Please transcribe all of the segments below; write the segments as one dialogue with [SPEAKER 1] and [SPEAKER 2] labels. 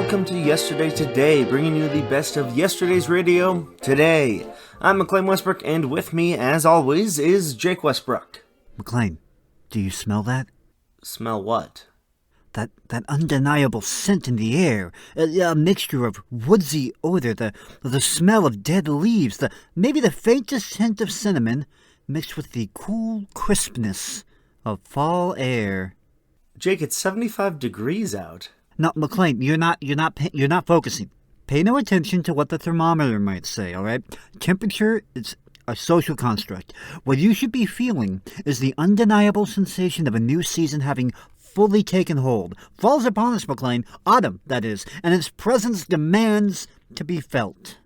[SPEAKER 1] welcome to Yesterday Today, bringing you the best of yesterday's radio today. I'm McLean Westbrook, and with me, as always, is Jake Westbrook.
[SPEAKER 2] McLean, do you smell that?
[SPEAKER 1] Smell what?
[SPEAKER 2] That undeniable scent in the air, a mixture of woodsy odor, the smell of dead leaves, maybe the faintest hint of cinnamon, mixed with the cool crispness of fall air.
[SPEAKER 1] Jake, it's 75 degrees out.
[SPEAKER 2] No, McLean, you're not focusing. Pay no attention to what the thermometer might say, all right? Temperature is a social construct. What you should be feeling is the undeniable sensation of a new season having fully taken hold. Fall's upon us, McLean. Autumn, that is, and its presence demands to be felt.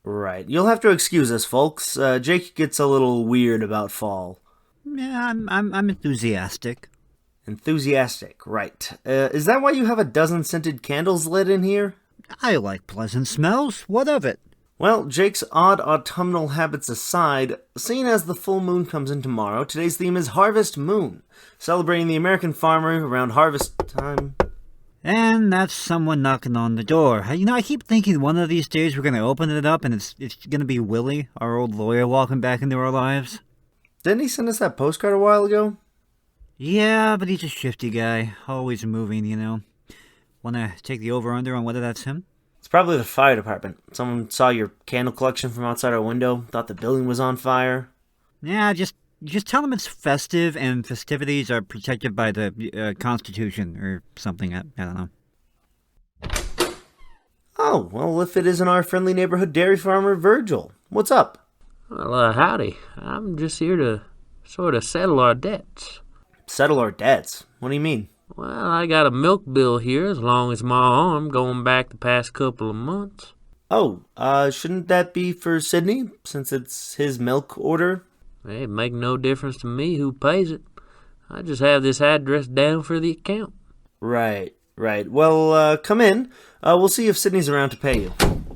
[SPEAKER 1] Right. You'll have to excuse us, folks. Jake gets a little weird about fall.
[SPEAKER 2] Yeah, I'm enthusiastic.
[SPEAKER 1] Enthusiastic, right. Is that why you have a dozen scented candles lit in here?
[SPEAKER 2] I like pleasant smells. What of it?
[SPEAKER 1] Well, Jake's odd autumnal habits aside, seeing as the full moon comes in tomorrow, today's theme is Harvest Moon, celebrating the American farmer around harvest time.
[SPEAKER 2] And that's someone knocking on the door. I keep thinking one of these days we're going to open it up and it's going to be Willie, our old lawyer, walking back into our lives.
[SPEAKER 1] Didn't he send us that postcard a while ago?
[SPEAKER 2] Yeah, but he's a shifty guy. Always moving, Want to take the over-under on whether that's him?
[SPEAKER 1] It's probably the fire department. Someone saw your candle collection from outside our window, thought the building was on fire.
[SPEAKER 2] Yeah, just tell them it's festive and festivities are protected by the Constitution or something. I don't know.
[SPEAKER 1] Oh, well, if it isn't our friendly neighborhood dairy farmer, Virgil. What's up?
[SPEAKER 3] Well, howdy. I'm just here to sort of settle our debts.
[SPEAKER 1] Settle our debts? What do you mean?
[SPEAKER 3] Well, I got a milk bill here as long as my arm going back the past couple of months.
[SPEAKER 1] Oh, shouldn't that be for Sydney, since it's his milk order?
[SPEAKER 3] It make no difference to me who pays it. I just have this address down for the account.
[SPEAKER 1] Right. Well, come in. We'll see if Sydney's around to pay you.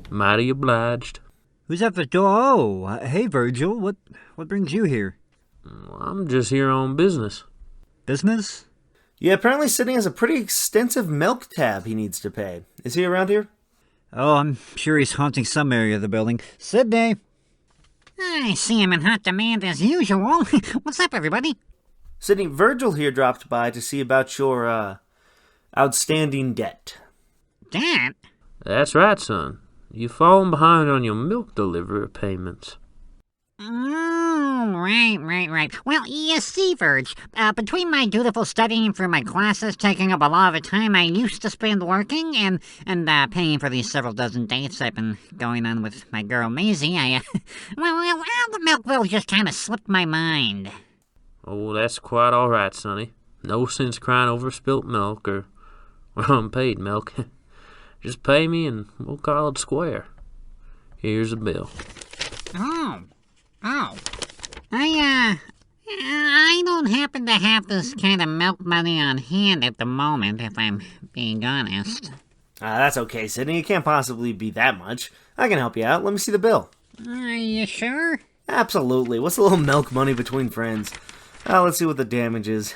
[SPEAKER 3] Mighty obliged.
[SPEAKER 2] Who's at the door? Oh, hey, Virgil. What brings you here?
[SPEAKER 3] I'm just here on business.
[SPEAKER 2] Business?
[SPEAKER 1] Yeah, apparently Sydney has a pretty extensive milk tab he needs to pay. Is he around here?
[SPEAKER 2] Oh, I'm sure he's haunting some area of the building. Sydney!
[SPEAKER 4] I see him in hot demand as usual. What's up, everybody?
[SPEAKER 1] Sydney, Virgil here dropped by to see about your, outstanding debt.
[SPEAKER 4] Debt?
[SPEAKER 3] That's right, son. You've fallen behind on your milk delivery payments.
[SPEAKER 4] Oh, right. Well, you see, Virg, between my dutiful studying for my classes taking up a lot of the time I used to spend working and paying for these several dozen dates I've been going on with my girl Maisie, well, the milk bill just kind of slipped my mind.
[SPEAKER 3] Oh, that's quite all right, Sonny. No sense crying over spilt milk or unpaid milk. Just pay me and we'll call it square. Here's a bill.
[SPEAKER 4] Oh. I don't happen to have this kind of milk money on hand at the moment, if I'm being honest.
[SPEAKER 1] That's okay, Sydney. It can't possibly be that much. I can help you out. Let me see the bill.
[SPEAKER 4] Are you sure?
[SPEAKER 1] Absolutely. What's a little milk money between friends? Let's see what the damage is.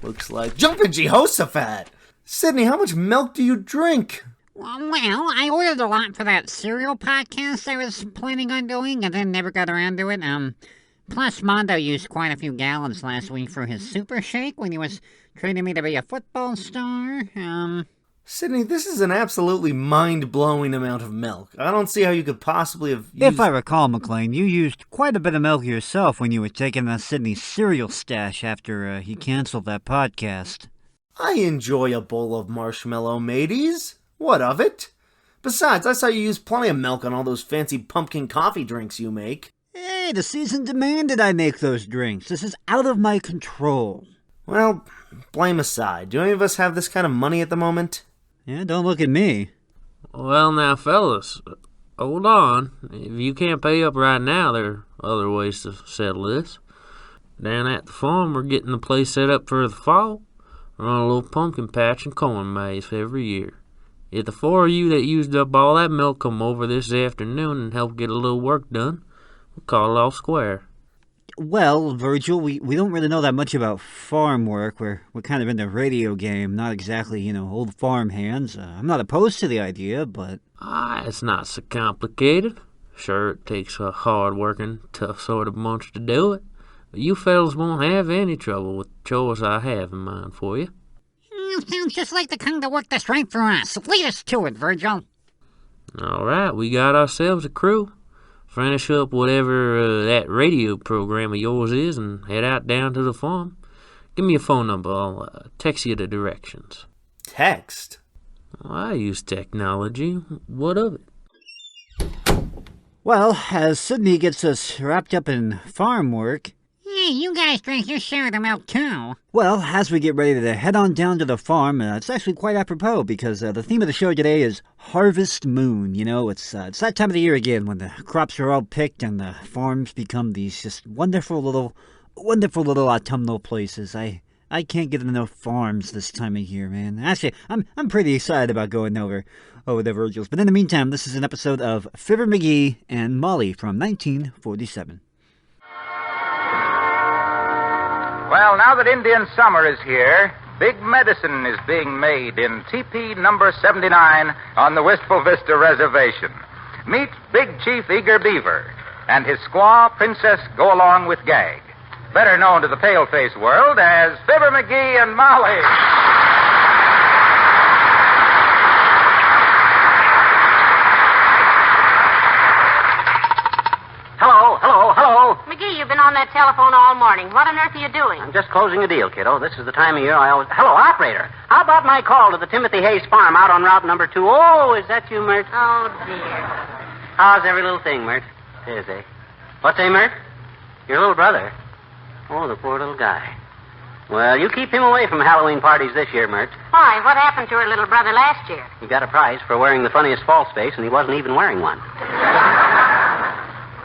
[SPEAKER 1] Looks like... Jumpin' Jehoshaphat! Sydney, how much milk do you drink?
[SPEAKER 4] Well, I ordered a lot for that cereal podcast I was planning on doing and then never got around to it. Plus Mondo used quite a few gallons last week for his super shake when he was training me to be a football star.
[SPEAKER 1] Sydney, this is an absolutely mind-blowing amount of milk. I don't see how you could possibly have used...
[SPEAKER 2] If I recall, McLean, you used quite a bit of milk yourself when you were taking on Sydney's cereal stash after he canceled that podcast.
[SPEAKER 1] I enjoy a bowl of marshmallow, mateys. What of it? Besides, I saw you use plenty of milk on all those fancy pumpkin coffee drinks you make.
[SPEAKER 2] Hey, the season demanded I make those drinks. This is out of my control.
[SPEAKER 1] Well, blame aside. Do any of us have this kind of money at the moment?
[SPEAKER 2] Yeah, don't look at me.
[SPEAKER 3] Well, now, fellas, hold on. If you can't pay up right now, there are other ways to settle this. Down at the farm, we're getting the place set up for the fall. We're on a little pumpkin patch and corn maze every year. If the four of you that used up all that milk come over this afternoon and help get a little work done, we'll call it all square.
[SPEAKER 2] Well, Virgil, we don't really know that much about farm work. We're kind of in the radio game, not exactly, old farm hands. I'm not opposed to the idea, but...
[SPEAKER 3] It's not so complicated. Sure, it takes a hard-working, tough sort of bunch to do it. But you fellas won't have any trouble with the chores I have in mind for you.
[SPEAKER 4] Sounds just like the kind of work that's right for us. Lead us to it, Virgil.
[SPEAKER 3] All right, we got ourselves a crew. Finish up whatever that radio program of yours is and head out down to the farm. Give me a phone number. I'll text you the directions.
[SPEAKER 1] Text?
[SPEAKER 3] I use technology. What of it?
[SPEAKER 2] Well, as Sydney gets us wrapped up in farm work...
[SPEAKER 4] Hey, you guys drink your share of the milk, too.
[SPEAKER 2] Well, as we get ready to head on down to the farm, it's actually quite apropos because the theme of the show today is Harvest Moon. It's that time of the year again when the crops are all picked and the farms become these just wonderful little autumnal places. I can't get enough farms this time of year, man. Actually, I'm pretty excited about going over the Virgils. But in the meantime, this is an episode of Fibber, McGee, and Molly from 1947.
[SPEAKER 5] Well, now that Indian summer is here, big medicine is being made in teepee number 79 on the Wistful Vista Reservation. Meet Big Chief Eager Beaver and his squaw, Princess Go-Along with Gag, better known to the pale-face world as Fibber McGee and Molly.
[SPEAKER 6] Hello.
[SPEAKER 7] McGee, you've been on that telephone all morning. What on earth are you doing?
[SPEAKER 6] I'm just closing a deal, kiddo. This is the time of year I always... Hello, operator. How about my call to the Timothy Hayes farm out on Route number 2? Oh, is that you, Mert?
[SPEAKER 7] Oh, dear.
[SPEAKER 6] How's every little thing, Mert? Is eh? What's a Mert? Your little brother? Oh, the poor little guy. Well, you keep him away from Halloween parties this year, Mert.
[SPEAKER 7] Why? What happened to her little brother last year?
[SPEAKER 6] He got a prize for wearing the funniest false face, and he wasn't even wearing one.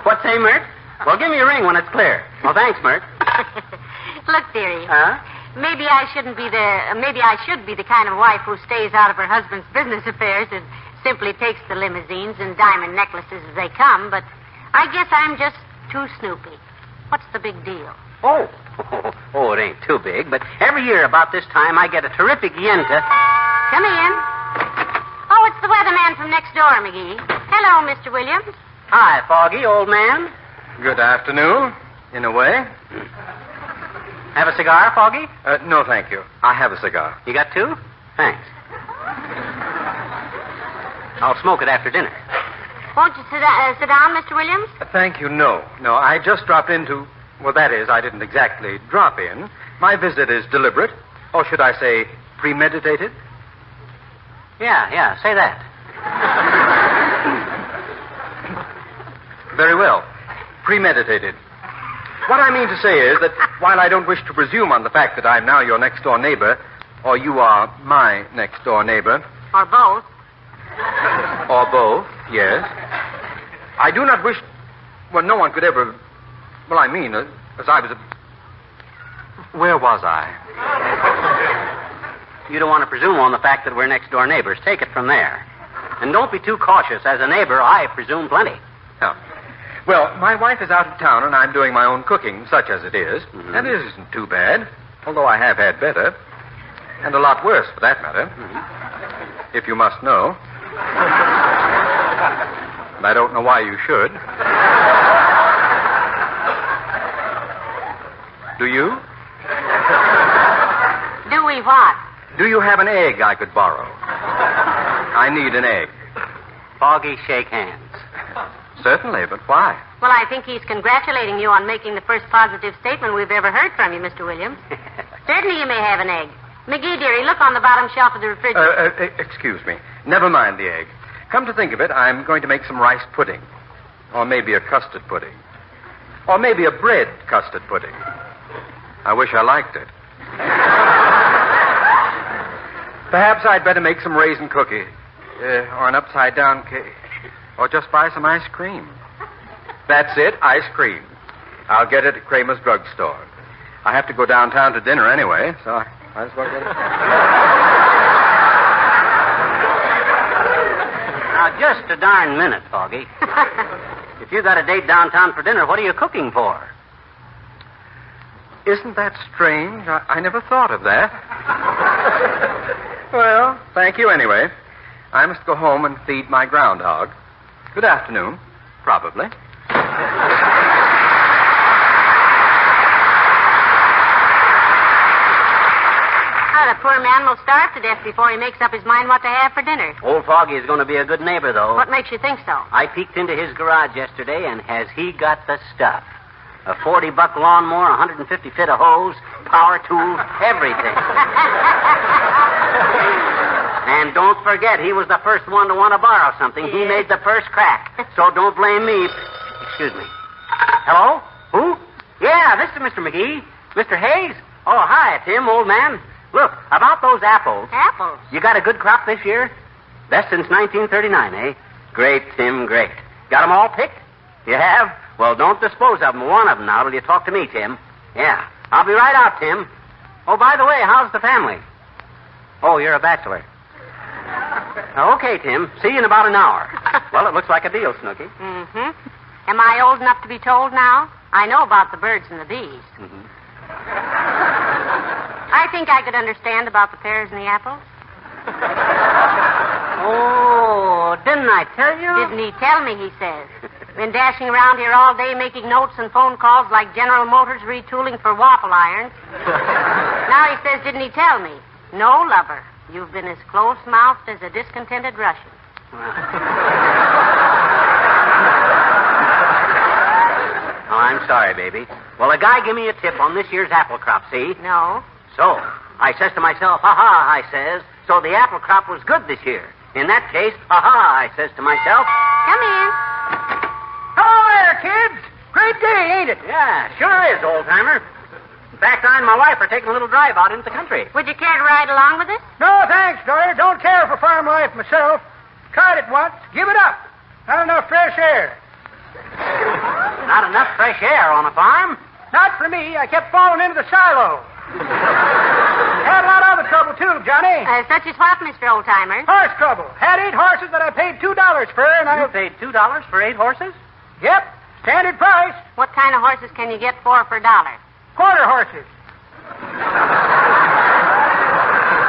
[SPEAKER 6] What's a Mert? Well, give me a ring when it's clear. Well, thanks, Mert.
[SPEAKER 7] Look, dearie.
[SPEAKER 6] Huh?
[SPEAKER 7] Maybe I should be the kind of wife who stays out of her husband's business affairs and simply takes the limousines and diamond necklaces as they come, but I guess I'm just too snoopy. What's the big deal?
[SPEAKER 6] Oh, it ain't too big, but every year about this time I get a terrific yenta.
[SPEAKER 7] Come in. Oh, it's the weatherman from next door, McGee. Hello, Mr. Williams.
[SPEAKER 6] Hi, Foggy, old man.
[SPEAKER 5] Good afternoon, in a way.
[SPEAKER 6] Have a cigar, Foggy?
[SPEAKER 5] No, thank you. I have a cigar.
[SPEAKER 6] You got two? Thanks. I'll smoke it after dinner.
[SPEAKER 7] Won't you sit down, Mr. Williams?
[SPEAKER 5] Thank you, no. No, I just dropped in to... Well, that is, I didn't exactly drop in. My visit is deliberate. Or should I say, premeditated?
[SPEAKER 6] Yeah, say that.
[SPEAKER 5] Very well. Premeditated. What I mean to say is that while I don't wish to presume on the fact that I'm now your next-door neighbor, or you are my next-door neighbor...
[SPEAKER 7] Or both.
[SPEAKER 5] Or both, yes. I do not wish... Well, no one could ever... Well, I mean, as I was... Where was I?
[SPEAKER 6] You don't want to presume on the fact that we're next-door neighbors. Take it from there. And don't be too cautious. As a neighbor, I presume plenty.
[SPEAKER 5] Oh. Well, my wife is out of town, and I'm doing my own cooking, such as it is.
[SPEAKER 6] Mm-hmm.
[SPEAKER 5] And it isn't too bad, although I have had better. And a lot worse, for that matter.
[SPEAKER 6] Mm-hmm.
[SPEAKER 5] If you must know. And I don't know why you should. Do you?
[SPEAKER 7] Do we what?
[SPEAKER 5] Do you have an egg I could borrow? I need an egg.
[SPEAKER 6] Foggy, shake hands.
[SPEAKER 5] Certainly, but why?
[SPEAKER 7] Well, I think he's congratulating you on making the first positive statement we've ever heard from you, Mr. Williams. Certainly you may have an egg. McGee, dearie, look on the bottom shelf of the refrigerator.
[SPEAKER 5] Excuse me. Never mind the egg. Come to think of it, I'm going to make some rice pudding. Or maybe a custard pudding. Or maybe a bread custard pudding. I wish I liked it. Perhaps I'd better make some raisin cookie. Or an upside-down cake. Or just buy some ice cream. That's it, ice cream. I'll get it at Kramer's drugstore. I have to go downtown to dinner anyway, so I might as well get it.
[SPEAKER 6] Now, just a darn minute, Foggy. If you got a date downtown for dinner, what are you cooking for?
[SPEAKER 8] Isn't that strange? I never thought of that. Well, thank you anyway. I must go home and feed my groundhog. Good afternoon. Probably.
[SPEAKER 7] The poor man will starve to death before he makes up his mind what to have for dinner.
[SPEAKER 6] Old Foggy is going to be a good neighbor, though.
[SPEAKER 7] What makes you think so?
[SPEAKER 6] I peeked into his garage yesterday, and has he got the stuff? A $40 lawnmower, 150 feet of hose, power tools, everything. And don't forget, he was the first one to want to borrow something. He made the first crack. So don't blame me. Excuse me. Hello? Who? Yeah, this is Mr. McGee. Mr. Hayes? Oh, hi, Tim, old man. Look, about those apples.
[SPEAKER 7] Apples?
[SPEAKER 6] You got a good crop this year? Best since 1939, eh? Great, Tim, great. Got 'em all picked? You have? Well, don't dispose of 'em. One of 'em now till you talk to me, Tim. Yeah. I'll be right out, Tim. Oh, by the way, how's the family? Oh, you're a bachelor. Okay, Tim. See you in about an hour. Well, it looks like a deal, Snooky.
[SPEAKER 7] Mm-hmm. Am I old enough to be told now? I know about the birds and the bees.
[SPEAKER 6] Mm-hmm.
[SPEAKER 7] I think I could understand about the pears and the apples.
[SPEAKER 6] Oh, didn't I tell you?
[SPEAKER 7] Didn't he tell me, he says. Been dashing around here all day making notes and phone calls like General Motors retooling for waffle irons. Now he says, didn't he tell me? No, lover. You've been as close-mouthed as a discontented Russian.
[SPEAKER 6] Oh, I'm sorry, baby. Well, a guy gave me a tip on this year's apple crop, see?
[SPEAKER 7] No.
[SPEAKER 6] So, I says to myself, ha-ha, I says, so the apple crop was good this year. In that case, ha-ha, I says to myself.
[SPEAKER 7] Come in.
[SPEAKER 6] Hello there, kids. Great day, ain't it? Yeah, sure is, old-timer. In fact, I and my wife are taking a little drive out into the country.
[SPEAKER 7] Would you care to ride along with us?
[SPEAKER 9] No, thanks, daughter. Don't care for farm life myself. Tried it once. Give it up. Not enough fresh air.
[SPEAKER 6] Not enough fresh air on a farm?
[SPEAKER 9] Not for me. I kept falling into the silo. Had a lot of other trouble, too, Johnny.
[SPEAKER 7] Such as what, Mr. Oldtimer?
[SPEAKER 9] Horse trouble. Had 8 horses that I paid $2 for, and
[SPEAKER 6] You paid $2 for 8 horses?
[SPEAKER 9] Yep, standard price.
[SPEAKER 7] What kind of horses can you get for $1?
[SPEAKER 9] Quarter horses.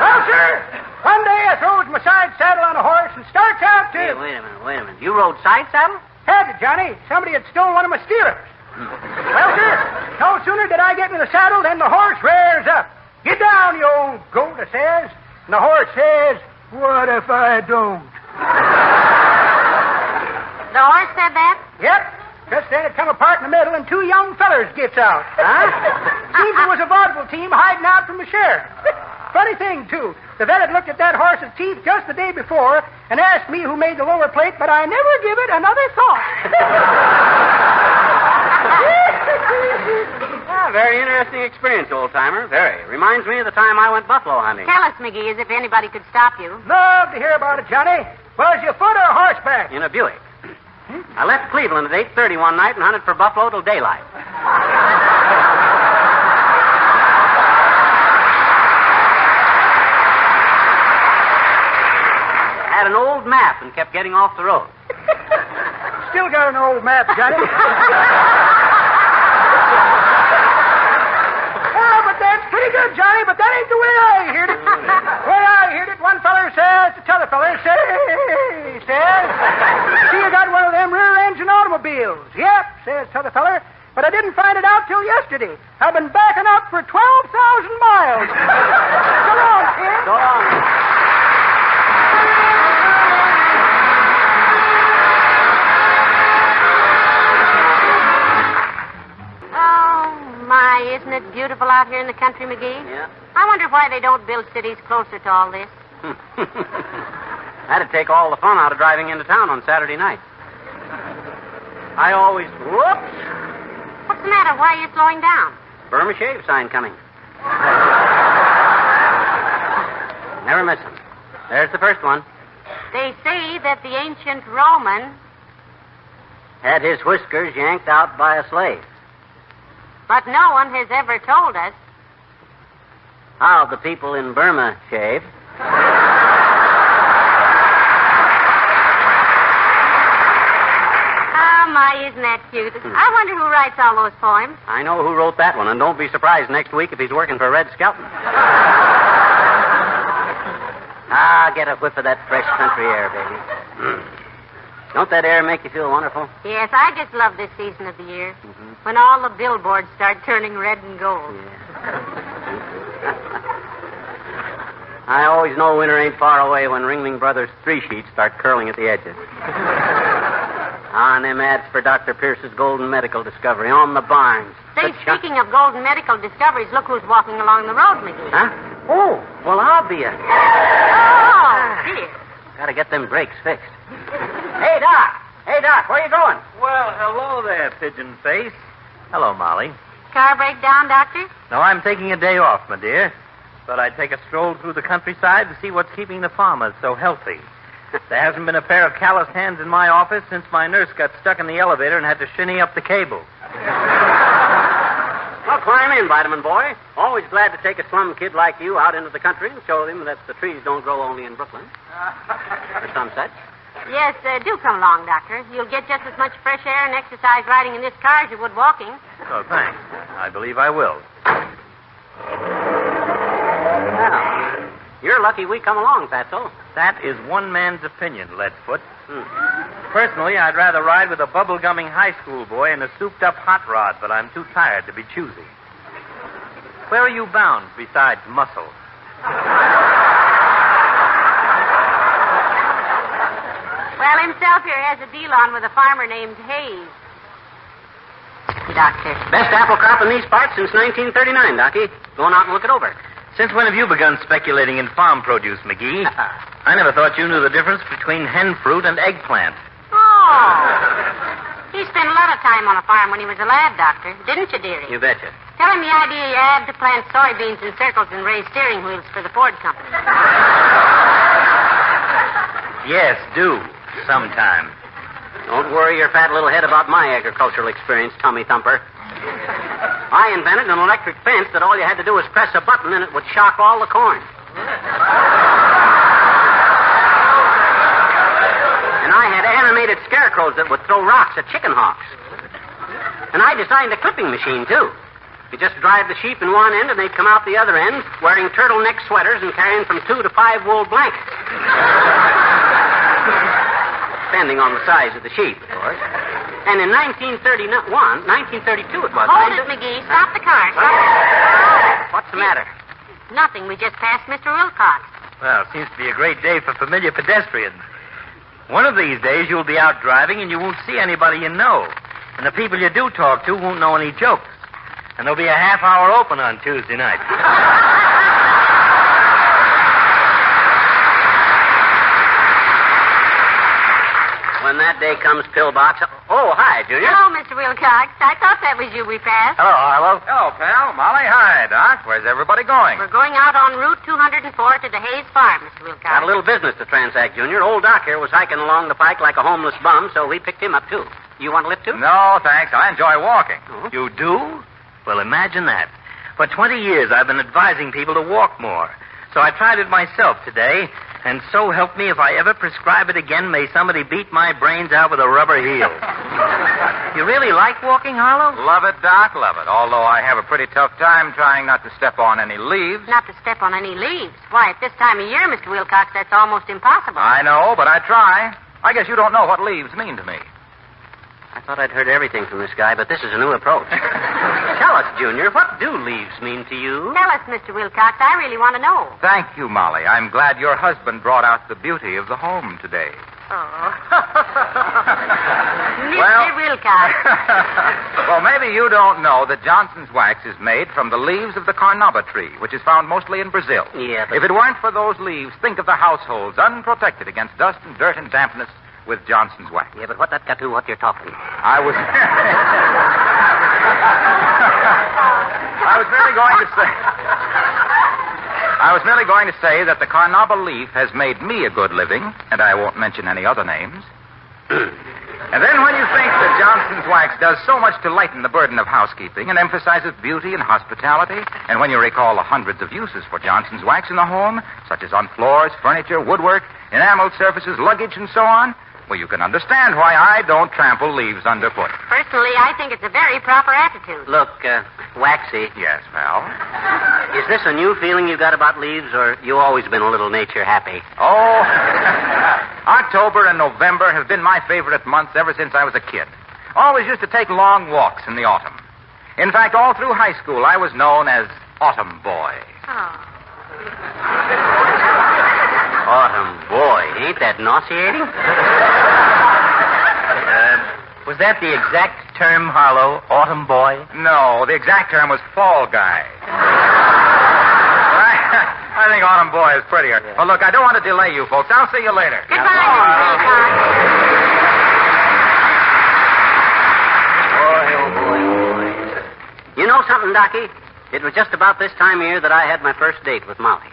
[SPEAKER 9] Well, sir, one day I throws my side saddle on a horse and starts out to...
[SPEAKER 6] Hey, wait a minute. You rode side saddle?
[SPEAKER 9] Had to, Johnny. Somebody had stolen one of my steers. Well, sir, no sooner did I get in the saddle than the horse rears up. Get down, you old goat, I says. And the horse says, what if I don't?
[SPEAKER 7] The horse said that?
[SPEAKER 9] Yep. Just then it come apart in the middle and 2 young fellers gets out.
[SPEAKER 6] Huh?
[SPEAKER 9] Seems it was a vaudeville team hiding out from the sheriff. Funny thing, too. The vet had looked at that horse's teeth just the day before and asked me who made the lower plate, but I never give it another thought.
[SPEAKER 6] Very interesting experience, old-timer. Very. Reminds me of the time I went buffalo hunting.
[SPEAKER 7] Tell us, McGee, as if anybody could stop you.
[SPEAKER 9] Love to hear about it, Johnny. Was you foot or horseback?
[SPEAKER 6] In a Buick. I left Cleveland at 8:30 one night and hunted for buffalo till daylight. Had an old map and kept getting off the road.
[SPEAKER 9] Still got an old map, Johnny. But that's pretty good, Johnny, but that ain't the way I heard it. The way I heard it, one feller says to t'other feller, says, see, you got one of them rear-engine automobiles. Yep, says t'other feller, but I didn't find it out till yesterday. I've been backing up for 12,000 miles. So long, kid.
[SPEAKER 6] So long.
[SPEAKER 7] Isn't it beautiful out here in the country, McGee?
[SPEAKER 6] Yeah.
[SPEAKER 7] I wonder why they don't build cities closer to all this.
[SPEAKER 6] That'd take all the fun out of driving into town on Saturday night. I always... Whoops!
[SPEAKER 7] What's the matter? Why are you slowing down?
[SPEAKER 6] Burma shave sign coming. Never miss them. There's the first one.
[SPEAKER 7] They say that the ancient Roman...
[SPEAKER 6] had his whiskers yanked out by a slave.
[SPEAKER 7] But no one has ever told us
[SPEAKER 6] how the people in Burma shave.
[SPEAKER 7] my, isn't that cute? I wonder who writes all those poems.
[SPEAKER 6] I know who wrote that one, and don't be surprised next week if he's working for Red Skelton. Get a whiff of that fresh country air, baby. Don't that air make you feel wonderful?
[SPEAKER 7] Yes, I just love this season of the year. When all the billboards start turning red and gold.
[SPEAKER 6] I always know winter ain't far away when Ringling Brothers 3-sheets start curling at the edges. And them ads for Dr. Pierce's golden medical discovery on the barns.
[SPEAKER 7] Say, speaking of golden medical discoveries, look who's walking along the road, McGee.
[SPEAKER 6] Huh? Oh, well, I'll be a...
[SPEAKER 7] Oh, dear.
[SPEAKER 6] Gotta get them brakes fixed. Hey, Doc. Hey, Doc, where you going?
[SPEAKER 10] Well, hello there, Pigeon Face. Hello, Molly.
[SPEAKER 7] Car break down, Doctor?
[SPEAKER 10] No, I'm taking a day off, my dear. But I'd take a stroll through the countryside to see what's keeping the farmers so healthy. There hasn't been a pair of calloused hands in my office since my nurse got stuck in the elevator and had to shinny up the cable.
[SPEAKER 6] Well, climb in, Vitamin Boy. Always glad to take a slum kid like you out into the country and show him that the trees don't grow only in Brooklyn. Or some such.
[SPEAKER 7] Yes, do come along, Doctor. You'll get just as much fresh air and exercise riding in this car as you would walking.
[SPEAKER 10] Oh, thanks. I believe I will.
[SPEAKER 6] Well, you're lucky we come along, Fatso.
[SPEAKER 10] That is one man's opinion, Leadfoot. Personally, I'd rather ride with a bubble-gumming high school boy in a souped-up hot rod, but I'm too tired to be choosy. Where are you bound besides muscle?
[SPEAKER 7] Well, himself here has a deal on with a farmer named Hayes. Doctor.
[SPEAKER 6] Best apple crop in these parts since 1939, Docky. Going out and look it over.
[SPEAKER 10] Since when have you begun speculating in farm produce, McGee? I never thought you knew the difference between hen fruit and eggplant.
[SPEAKER 7] Oh. He spent a lot of time on a farm when he was a lad, Doctor. Didn't you, dearie?
[SPEAKER 6] You betcha.
[SPEAKER 7] Tell him the idea you had to plant soybeans in circles and raise steering wheels for the Ford Company.
[SPEAKER 10] Yes, do. Sometime.
[SPEAKER 6] Don't worry your fat little head about my agricultural experience, Tommy Thumper. I invented an electric fence that all you had to do was press a button and it would shock all the corn. And I had animated scarecrows that would throw rocks at chicken hawks. And I designed a clipping machine, too. You just drive the sheep in one end and they'd come out the other end wearing turtleneck sweaters and carrying from 2 to 5 wool blankets. Depending on the size of the sheep, of course. And in 1932 it was.
[SPEAKER 7] Hold it, McGee. Stop the car.
[SPEAKER 6] What's the matter?
[SPEAKER 7] Nothing. We just passed Mr. Wilcox.
[SPEAKER 10] Well, it seems to be a great day for familiar pedestrians. One of these days you'll be out driving and you won't see anybody you know. And the people you do talk to won't know any jokes. And there'll be a half hour open on Tuesday night. When that day comes, Pillbox. Oh, hi, Junior.
[SPEAKER 7] Hello, Mr. Wilcox. I thought that was you we passed.
[SPEAKER 10] Hello, Harlow.
[SPEAKER 5] Hello, pal. Molly, hi, Doc. Where's everybody going?
[SPEAKER 7] We're going out on Route 204 to the Hayes Farm, Mr. Wilcox.
[SPEAKER 6] Got a little business to transact, Junior. Old Doc here was hiking along the pike like a homeless bum, so we picked him up, too. You want a lift, too?
[SPEAKER 5] No, thanks. I enjoy walking.
[SPEAKER 6] Oh.
[SPEAKER 10] You do? Well, imagine that. For 20 years, I've been advising people to walk more. So I tried it myself today, and so help me if I ever prescribe it again, may somebody beat my brains out with a rubber heel. You really like walking, Harlow?
[SPEAKER 5] Love it, Doc, love it. Although I have a pretty tough time trying not to step on any leaves.
[SPEAKER 7] Not to step on any leaves. Why, at this time of year, Mr. Wilcox, that's almost impossible.
[SPEAKER 5] I know, but I try. I guess you don't know what leaves mean to me.
[SPEAKER 6] I thought I'd heard everything from this guy, but this is a new approach. Tell us, Junior, what do leaves mean to you?
[SPEAKER 7] Tell us, Mr. Wilcox. I really want to know.
[SPEAKER 5] Thank you, Molly. I'm glad your husband brought out the beauty of the home today.
[SPEAKER 7] Oh. Mr. Wilcox.
[SPEAKER 5] Well, maybe you don't know that Johnson's wax is made from the leaves of the carnauba tree, which is found mostly in Brazil.
[SPEAKER 6] Yeah, but...
[SPEAKER 5] If it weren't for those leaves, think of the households unprotected against dust and dirt and dampness with Johnson's wax.
[SPEAKER 6] Yeah, but what that got to do with what you're talking?
[SPEAKER 5] I was merely going to say that the carnauba leaf has made me a good living, and I won't mention any other names. And then when you think that Johnson's wax does so much to lighten the burden of housekeeping and emphasizes beauty and hospitality, and when you recall the hundreds of uses for Johnson's wax in the home, such as on floors, furniture, woodwork, enameled surfaces, luggage, and so on, Well, you can understand why I don't trample leaves underfoot.
[SPEAKER 7] Personally, I think it's a very proper attitude.
[SPEAKER 6] Look, Waxy,
[SPEAKER 5] Yes, Val?
[SPEAKER 6] is this a new feeling you got about leaves, or you always been a little nature happy?
[SPEAKER 5] Oh, October and November have been my favorite months ever since I was a kid. Always used to take long walks in the autumn. In fact, all through high school, I was known as Autumn Boy.
[SPEAKER 7] Oh.
[SPEAKER 6] Autumn, boy, ain't that nauseating?
[SPEAKER 10] Was that the exact term, Harlow? Autumn boy?
[SPEAKER 5] No, the exact term was fall guy. I think Autumn Boy is prettier. Well, look, I don't want to delay you folks. I'll see you later.
[SPEAKER 7] Goodbye, Mr. Peacock.
[SPEAKER 6] Boy, oh boy, oh boy. You know something, Docky? It was just about this time of year that I had my first date with Molly.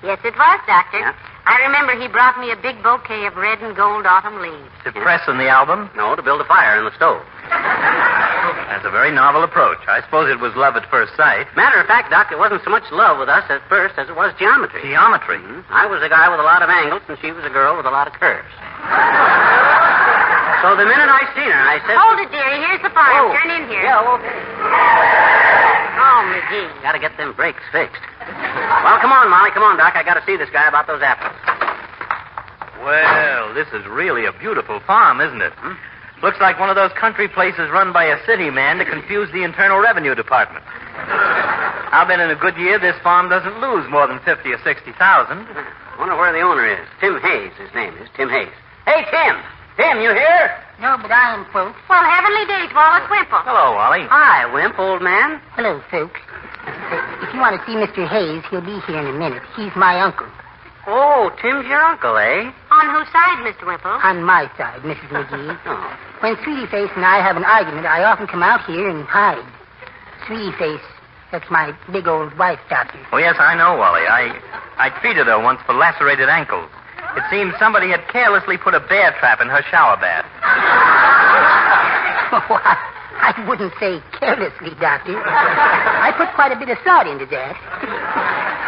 [SPEAKER 7] Yes, it was, Doctor.
[SPEAKER 6] Yeah?
[SPEAKER 7] I remember he brought me a big bouquet of red and gold autumn leaves.
[SPEAKER 10] To press in the album?
[SPEAKER 6] No, to build a fire in the stove.
[SPEAKER 10] That's a very novel approach. I suppose it was love at first sight.
[SPEAKER 6] Matter of fact, Doc, it wasn't so much love with us at first as it was geometry.
[SPEAKER 10] Geometry?
[SPEAKER 6] I was a guy with a lot of angles, and she was a girl with a lot of curves. So the minute I seen her, I said...
[SPEAKER 7] Hold it, dearie. Here's the fire. Turn in here.
[SPEAKER 6] Yeah, okay.
[SPEAKER 7] Oh, McGee.
[SPEAKER 6] Gotta get them brakes fixed. Well, come on, Molly. Come on, Doc. I gotta see this guy about those apples.
[SPEAKER 10] Well, this is really a beautiful farm, isn't it? Looks like one of those country places run by a city man to confuse the Internal Revenue Department. I'll bet in a good year this farm doesn't lose more than 50 or 60,000.
[SPEAKER 6] Wonder where the owner is. Tim Hayes, his name is. Tim Hayes. Hey, Tim! Tim, you here?
[SPEAKER 9] No, but I am, folks.
[SPEAKER 7] Well, heavenly days, Wallace Wimple.
[SPEAKER 10] Hello, Wally.
[SPEAKER 6] Hi, Wimp, old man.
[SPEAKER 9] Hello, folks. If you want to see Mr. Hayes, he'll be here in a minute. He's my uncle.
[SPEAKER 6] Oh, Tim's your uncle, eh?
[SPEAKER 7] On whose side, Mr. Wimple?
[SPEAKER 9] On my side, Mrs. McGee.
[SPEAKER 6] Oh.
[SPEAKER 9] When Sweetie Face and I have an argument, I often come out here and hide. Sweetie Face, that's my big old wife, Doctor.
[SPEAKER 10] Oh, yes, I know, Wally. I treated her once for lacerated ankles. It seems somebody had carelessly put a bear trap in her shower bath.
[SPEAKER 9] Oh, I wouldn't say carelessly, Doctor. I put quite a bit of thought into that.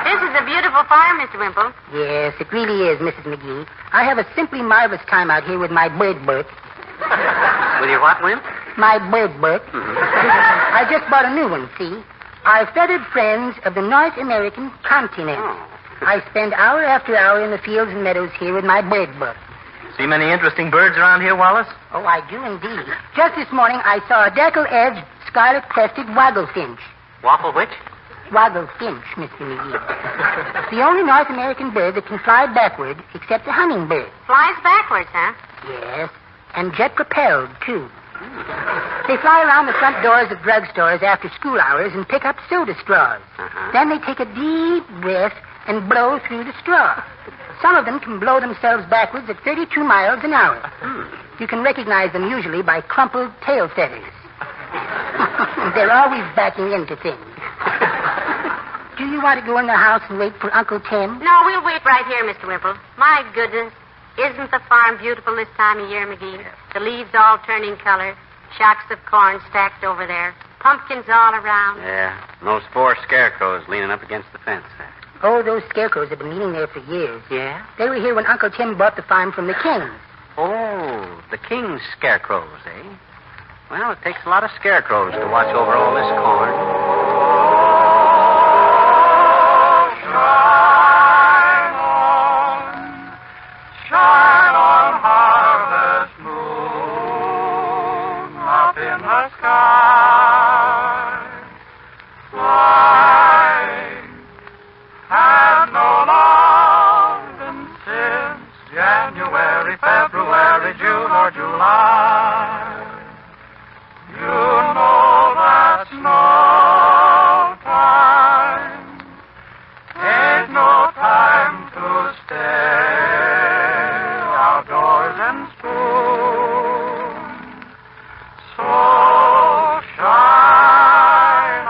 [SPEAKER 7] This is a beautiful farm, Mr. Wimple.
[SPEAKER 9] Yes, it really is, Mrs. McGee. I have a simply marvelous time out here with my bird book.
[SPEAKER 6] With your what, Wimp?
[SPEAKER 9] My bird book. I just bought a new one, see? Our feathered friends of the North American continent.
[SPEAKER 6] Oh.
[SPEAKER 9] I spend hour after hour in the fields and meadows here with my bird book.
[SPEAKER 10] See many interesting birds around here, Wallace?
[SPEAKER 9] Oh, I do indeed. Just this morning, I saw a deckle-edged, scarlet-crested wagglefinch.
[SPEAKER 6] Waffle which?
[SPEAKER 9] Wagglefinch, Mr. McGee. The only North American bird that can fly backward except the hummingbird.
[SPEAKER 7] Flies backwards, huh?
[SPEAKER 9] Yes, and jet-propelled, too. They fly around the front doors of drugstores after school hours and pick up soda straws. Then they take a deep breath and blow through the straw. Some of them can blow themselves backwards at 32 miles an hour. You can recognize them usually by crumpled tail feathers. They're always backing into things. Do you want to go in the house and wait for Uncle Tim?
[SPEAKER 7] No, we'll wait right here, Mr. Wimple. My goodness. Isn't the farm beautiful this time of year, McGee? The leaves all turning color. Shocks of corn stacked over there. Pumpkins all around.
[SPEAKER 6] Yeah, and those 4 scarecrows leaning up against the fence there.
[SPEAKER 9] Oh, those scarecrows have been leaning there for years.
[SPEAKER 6] Yeah?
[SPEAKER 9] They were here when Uncle Tim bought the farm from the king.
[SPEAKER 6] Oh, the king's scarecrows, eh? Well, it takes a lot of scarecrows to watch over all this corn.
[SPEAKER 11] Shine on, harvest moon, up in the sky. Flying has no longer since January, February, June, or July. You know that's no time. Ain't no time to stay outdoors and spoon. So shine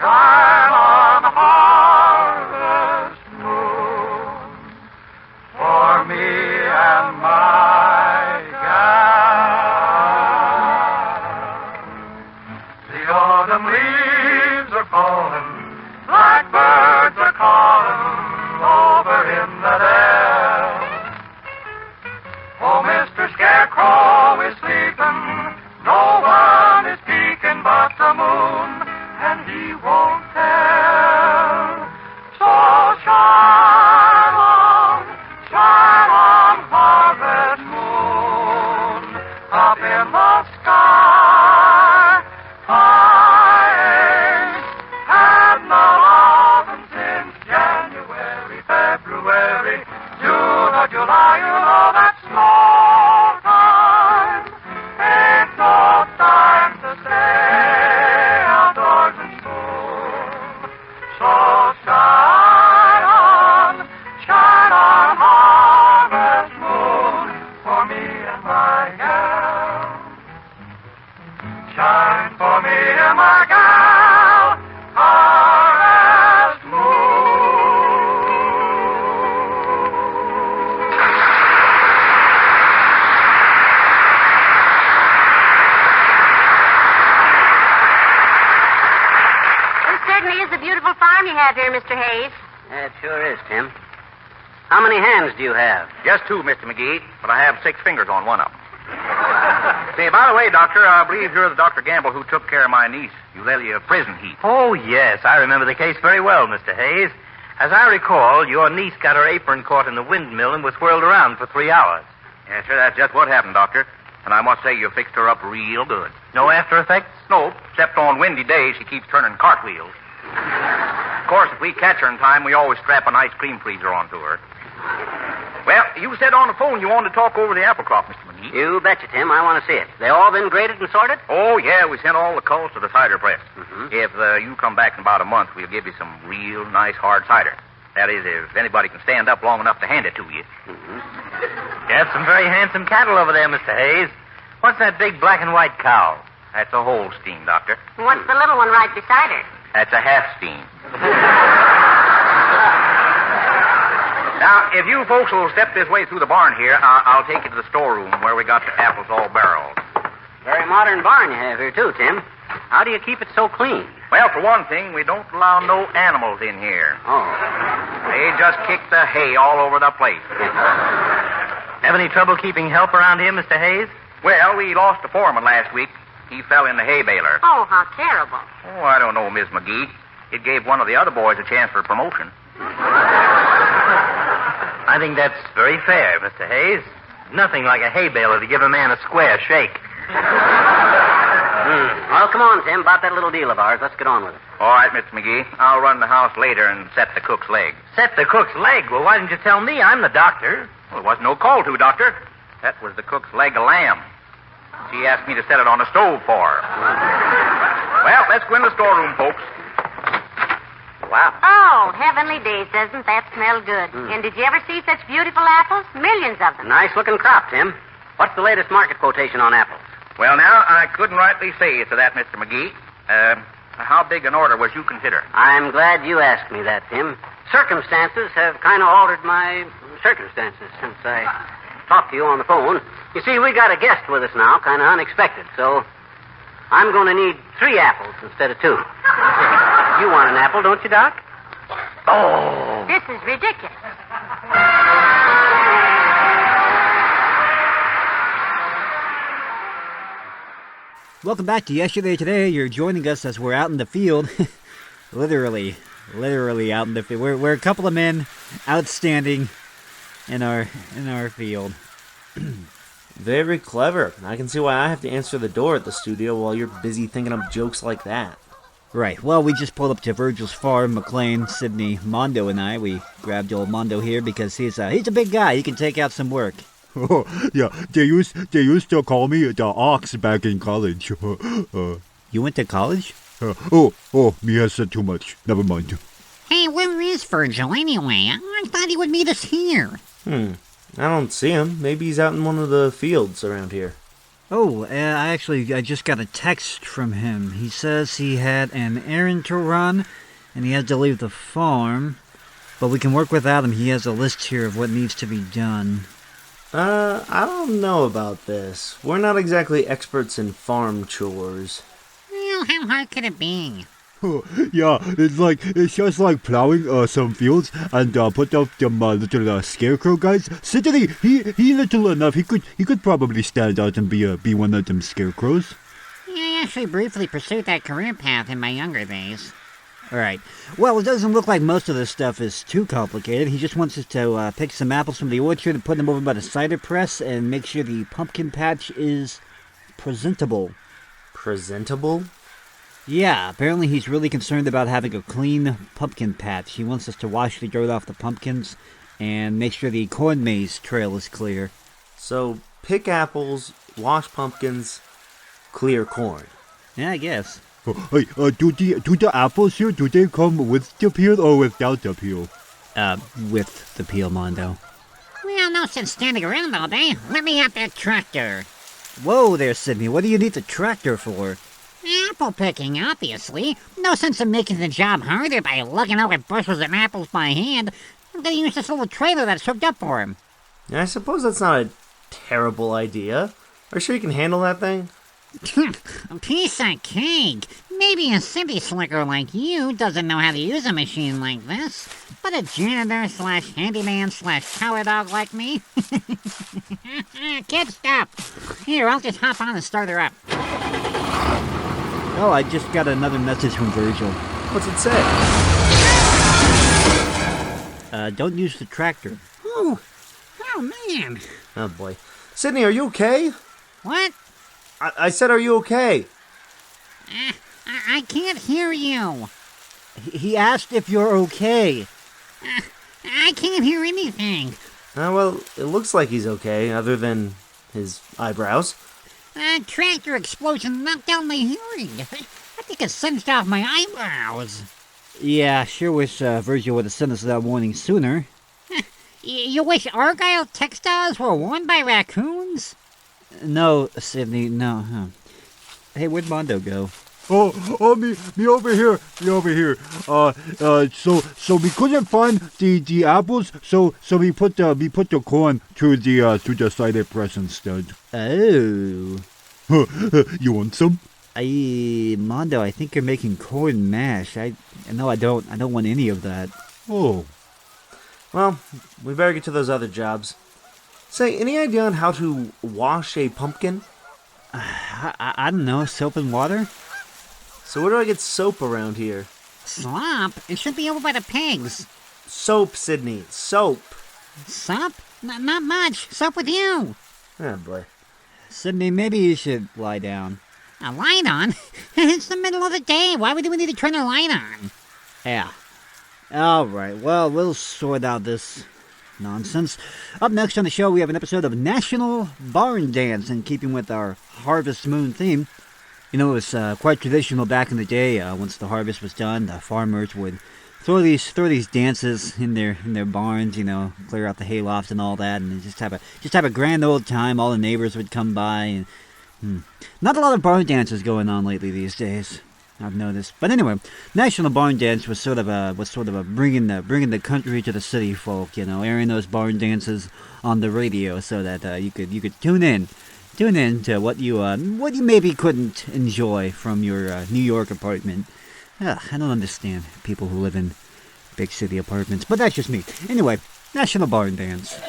[SPEAKER 11] on, harvest moon, for me and my gal. The autumn leaves are falling, blackbirds are calling over in the dell.
[SPEAKER 7] is a beautiful farm you have here, Mr. Hayes.
[SPEAKER 6] It sure is, Tim. How many hands do you have?
[SPEAKER 5] Just 2, Mr. McGee, but I have 6 fingers on one of them. Say, by the way, Doctor, I believe you're the Dr. Gamble who took care of my niece, Eulalia Prison Heat.
[SPEAKER 10] Oh, yes, I remember the case very well, Mr. Hayes. As I recall, your niece got her apron caught in the windmill and was whirled around for 3 hours.
[SPEAKER 5] Yes, sir, that's just what happened, Doctor. And I must say you fixed her up real good.
[SPEAKER 10] No after effects?
[SPEAKER 5] No, except on windy days she keeps turning cartwheels. Of course, if we catch her in time, we always strap an ice cream freezer onto her. Well, you said on the phone you wanted to talk over the apple crop, Mr. McGee.
[SPEAKER 6] You betcha, Tim. I want to see it. They all been graded and sorted?
[SPEAKER 5] Oh, yeah, we sent all the culls to the cider press.
[SPEAKER 6] Mm-hmm.
[SPEAKER 5] If you come back in about a month, we'll give you some real nice hard cider. That is, if anybody can stand up long enough to hand it to you.
[SPEAKER 6] Mm-hmm.
[SPEAKER 10] You have some very handsome cattle over there, Mr. Hayes. What's that big black and white cow?
[SPEAKER 5] That's a Holstein, Doctor.
[SPEAKER 7] What's the little one right beside her?
[SPEAKER 5] That's a Halfstein. Now, if you folks will step this way through the barn here, I'll take you to the storeroom where we got the apples all barreled.
[SPEAKER 6] Very modern barn you have here, too, Tim. How do you keep it so clean?
[SPEAKER 5] Well, for one thing, we don't allow no animals in here.
[SPEAKER 6] Oh.
[SPEAKER 5] They just kick the hay all over the place.
[SPEAKER 10] Have any trouble keeping help around here, Mr. Hayes?
[SPEAKER 5] Well, we lost the foreman last week. He fell in the hay baler.
[SPEAKER 7] Oh, how terrible.
[SPEAKER 5] Oh, I don't know, Miss McGee. It gave one of the other boys a chance for promotion.
[SPEAKER 10] I think that's very fair, Mr. Hayes. Nothing like a hay baler to give a man a square shake.
[SPEAKER 6] Well, come on, Tim. About that little deal of ours. Let's get on with it.
[SPEAKER 5] All right, Mr. McGee. I'll run the house later and set the cook's leg.
[SPEAKER 10] Set the cook's leg? Well, why didn't you tell me? I'm the doctor.
[SPEAKER 5] Well, there wasn't no call to, Doctor. That was the cook's leg of lamb. She asked me to set it on the stove for her. Well, let's go in the storeroom, folks.
[SPEAKER 6] Wow.
[SPEAKER 7] Oh, heavenly days, doesn't that smell good? And did you ever see such beautiful apples? Millions of them.
[SPEAKER 6] Nice-looking crop, Tim. What's the latest market quotation on apples?
[SPEAKER 5] Well, now, I couldn't rightly say to that, Mr. McGee. How big an order was you considering?
[SPEAKER 6] I'm glad you asked me that, Tim. Circumstances have kind of altered my circumstances since I talked to you on the phone. You see, we got a guest with us now, kind of unexpected, so I'm going to need 3 apples instead of 2. You want an apple, don't you, Doc?
[SPEAKER 5] Oh!
[SPEAKER 7] This is ridiculous.
[SPEAKER 2] Welcome back to Yesterday Today. You're joining us as we're out in the field. literally out in the field. We're a couple of men outstanding in our field.
[SPEAKER 1] Very clever. I can see why I have to answer the door at the studio while you're busy thinking up jokes like that.
[SPEAKER 2] Right. Well, we just pulled up to Virgil's farm. McLean, Sidney, Mondo, and I. We grabbed old Mondo here because he's a big guy. He can take out some work.
[SPEAKER 12] Oh, yeah, they used to call me the ox back in college.
[SPEAKER 2] You went to college?
[SPEAKER 12] Me has said too much. Never mind.
[SPEAKER 4] Hey, where is Virgil anyway? I thought he would meet us here.
[SPEAKER 1] I don't see him. Maybe he's out in one of the fields around here.
[SPEAKER 2] Oh, I just got a text from him. He says he had an errand to run, and he had to leave the farm. But we can work without him. He has a list here of what needs to be done.
[SPEAKER 1] I don't know about this. We're not exactly experts in farm chores.
[SPEAKER 4] Well, how hard could it be?
[SPEAKER 12] Yeah, it's just like plowing some fields and put up them little scarecrow guys. Sidney, he little enough. He could probably stand out and be one of them scarecrows.
[SPEAKER 4] Yeah, I actually briefly pursued that career path in my younger days.
[SPEAKER 2] All right. Well, it doesn't look like most of this stuff is too complicated. He just wants us to pick some apples from the orchard and put them over by the cider press and make sure the pumpkin patch is presentable.
[SPEAKER 1] Presentable?
[SPEAKER 2] Yeah, apparently he's really concerned about having a clean pumpkin patch. He wants us to wash the dirt off the pumpkins and make sure the corn maze trail is clear.
[SPEAKER 1] So, pick apples, wash pumpkins, clear corn.
[SPEAKER 2] Yeah, I guess.
[SPEAKER 12] Hey, do the apples here, do they come with the peel or without the peel?
[SPEAKER 2] With the peel, Mondo.
[SPEAKER 4] Well, no sense standing around all day. Let me have that tractor.
[SPEAKER 2] Whoa there, Sidney. What do you need the tractor for?
[SPEAKER 4] Apple picking, obviously. No sense in making the job harder by lugging over bushels of apples by hand. I'm gonna use this little trailer that's hooked up for him.
[SPEAKER 1] I suppose that's not a terrible idea. Are you sure you can handle that thing?
[SPEAKER 4] A piece of cake. Maybe a city slicker like you doesn't know how to use a machine like this, but a janitor slash handyman slash tower dog like me? Can't stop. Here, I'll just hop on and start her up.
[SPEAKER 2] Oh, I just got another message from Virgil.
[SPEAKER 1] What's it say?
[SPEAKER 2] Don't use the tractor.
[SPEAKER 4] Oh man.
[SPEAKER 1] Oh, boy. Sydney, are you okay?
[SPEAKER 4] What?
[SPEAKER 1] I said, are you okay?
[SPEAKER 4] I can't hear you.
[SPEAKER 2] He asked if you're okay.
[SPEAKER 4] I can't hear anything.
[SPEAKER 1] Well, it looks like he's okay, other than his eyebrows.
[SPEAKER 4] A tractor explosion knocked out my hearing. I think it singed off my eyebrows.
[SPEAKER 2] Yeah, sure wish Virgil would have sent us that warning sooner.
[SPEAKER 4] You wish Argyle textiles were worn by raccoons?
[SPEAKER 2] No, Sydney, no. Huh. Hey, where'd Mondo go?
[SPEAKER 12] Oh, me over here, So we couldn't find the apples, so we put the corn to the cider press instead.
[SPEAKER 2] Oh.
[SPEAKER 12] You want some?
[SPEAKER 2] Mondo, I think you're making corn mash. No, I don't want any of that.
[SPEAKER 12] Oh.
[SPEAKER 1] Well, we better get to those other jobs. Say, any idea on how to wash a pumpkin?
[SPEAKER 2] I don't know, soap and water?
[SPEAKER 1] So where do I get soap around here?
[SPEAKER 4] Slop? It should be over by the pigs.
[SPEAKER 1] Soap, Sydney. Soap.
[SPEAKER 4] Sup? Not much. Sup with you?
[SPEAKER 1] Oh, boy.
[SPEAKER 2] Sydney, maybe you should lie down.
[SPEAKER 4] A light on? It's the middle of the day. Why would we need to turn a light on?
[SPEAKER 2] Yeah. Alright, well, we'll sort out this nonsense. Up next on the show, we have an episode of National Barn Dance, in keeping with our Harvest Moon theme. You know, it was quite traditional back in the day. Once the harvest was done, the farmers would throw these dances in their barns. You know, clear out the haylofts and all that, and just have a grand old time. All the neighbors would come by, and not a lot of barn dances going on lately these days, I've noticed. But anyway, National Barn Dance was sort of a bringing the country to the city folk. You know, airing those barn dances on the radio so that you could tune in to what you maybe couldn't enjoy from your New York apartment. I don't understand people who live in big city apartments, but that's just me. Anyway, National Barn Dance.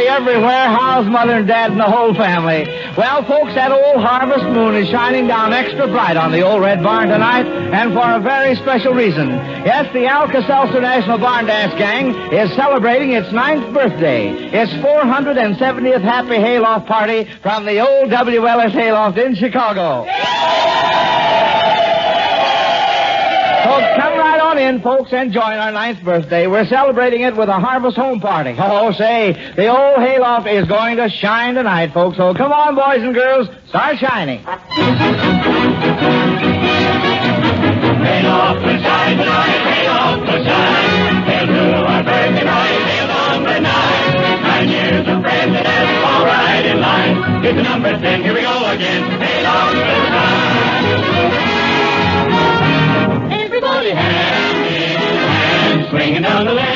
[SPEAKER 9] Everywhere, how's Mother and Dad and the whole family? Well, folks, that old harvest moon is shining down extra bright on the old red barn tonight, and for a very special reason. Yes, the Alka-Seltzer National Barn Dance Gang is celebrating its 9th birthday, its 470th Happy Hayloft Party from the old WLS Hayloft in Chicago. So come right on in, folks, and join our 9th birthday. We're celebrating it with a harvest home party. Oh, say, the old hayloft is going to shine tonight, folks. So come on, boys and girls, start shining.
[SPEAKER 11] Hayloft will shine tonight, hayloft will shine. Hail to our birthday night, hail number 9. 9 years of presidents, all right in line. It's the number 10, here we go again. Hayloft will shine. Everybody hand in hand, swinging down the lane.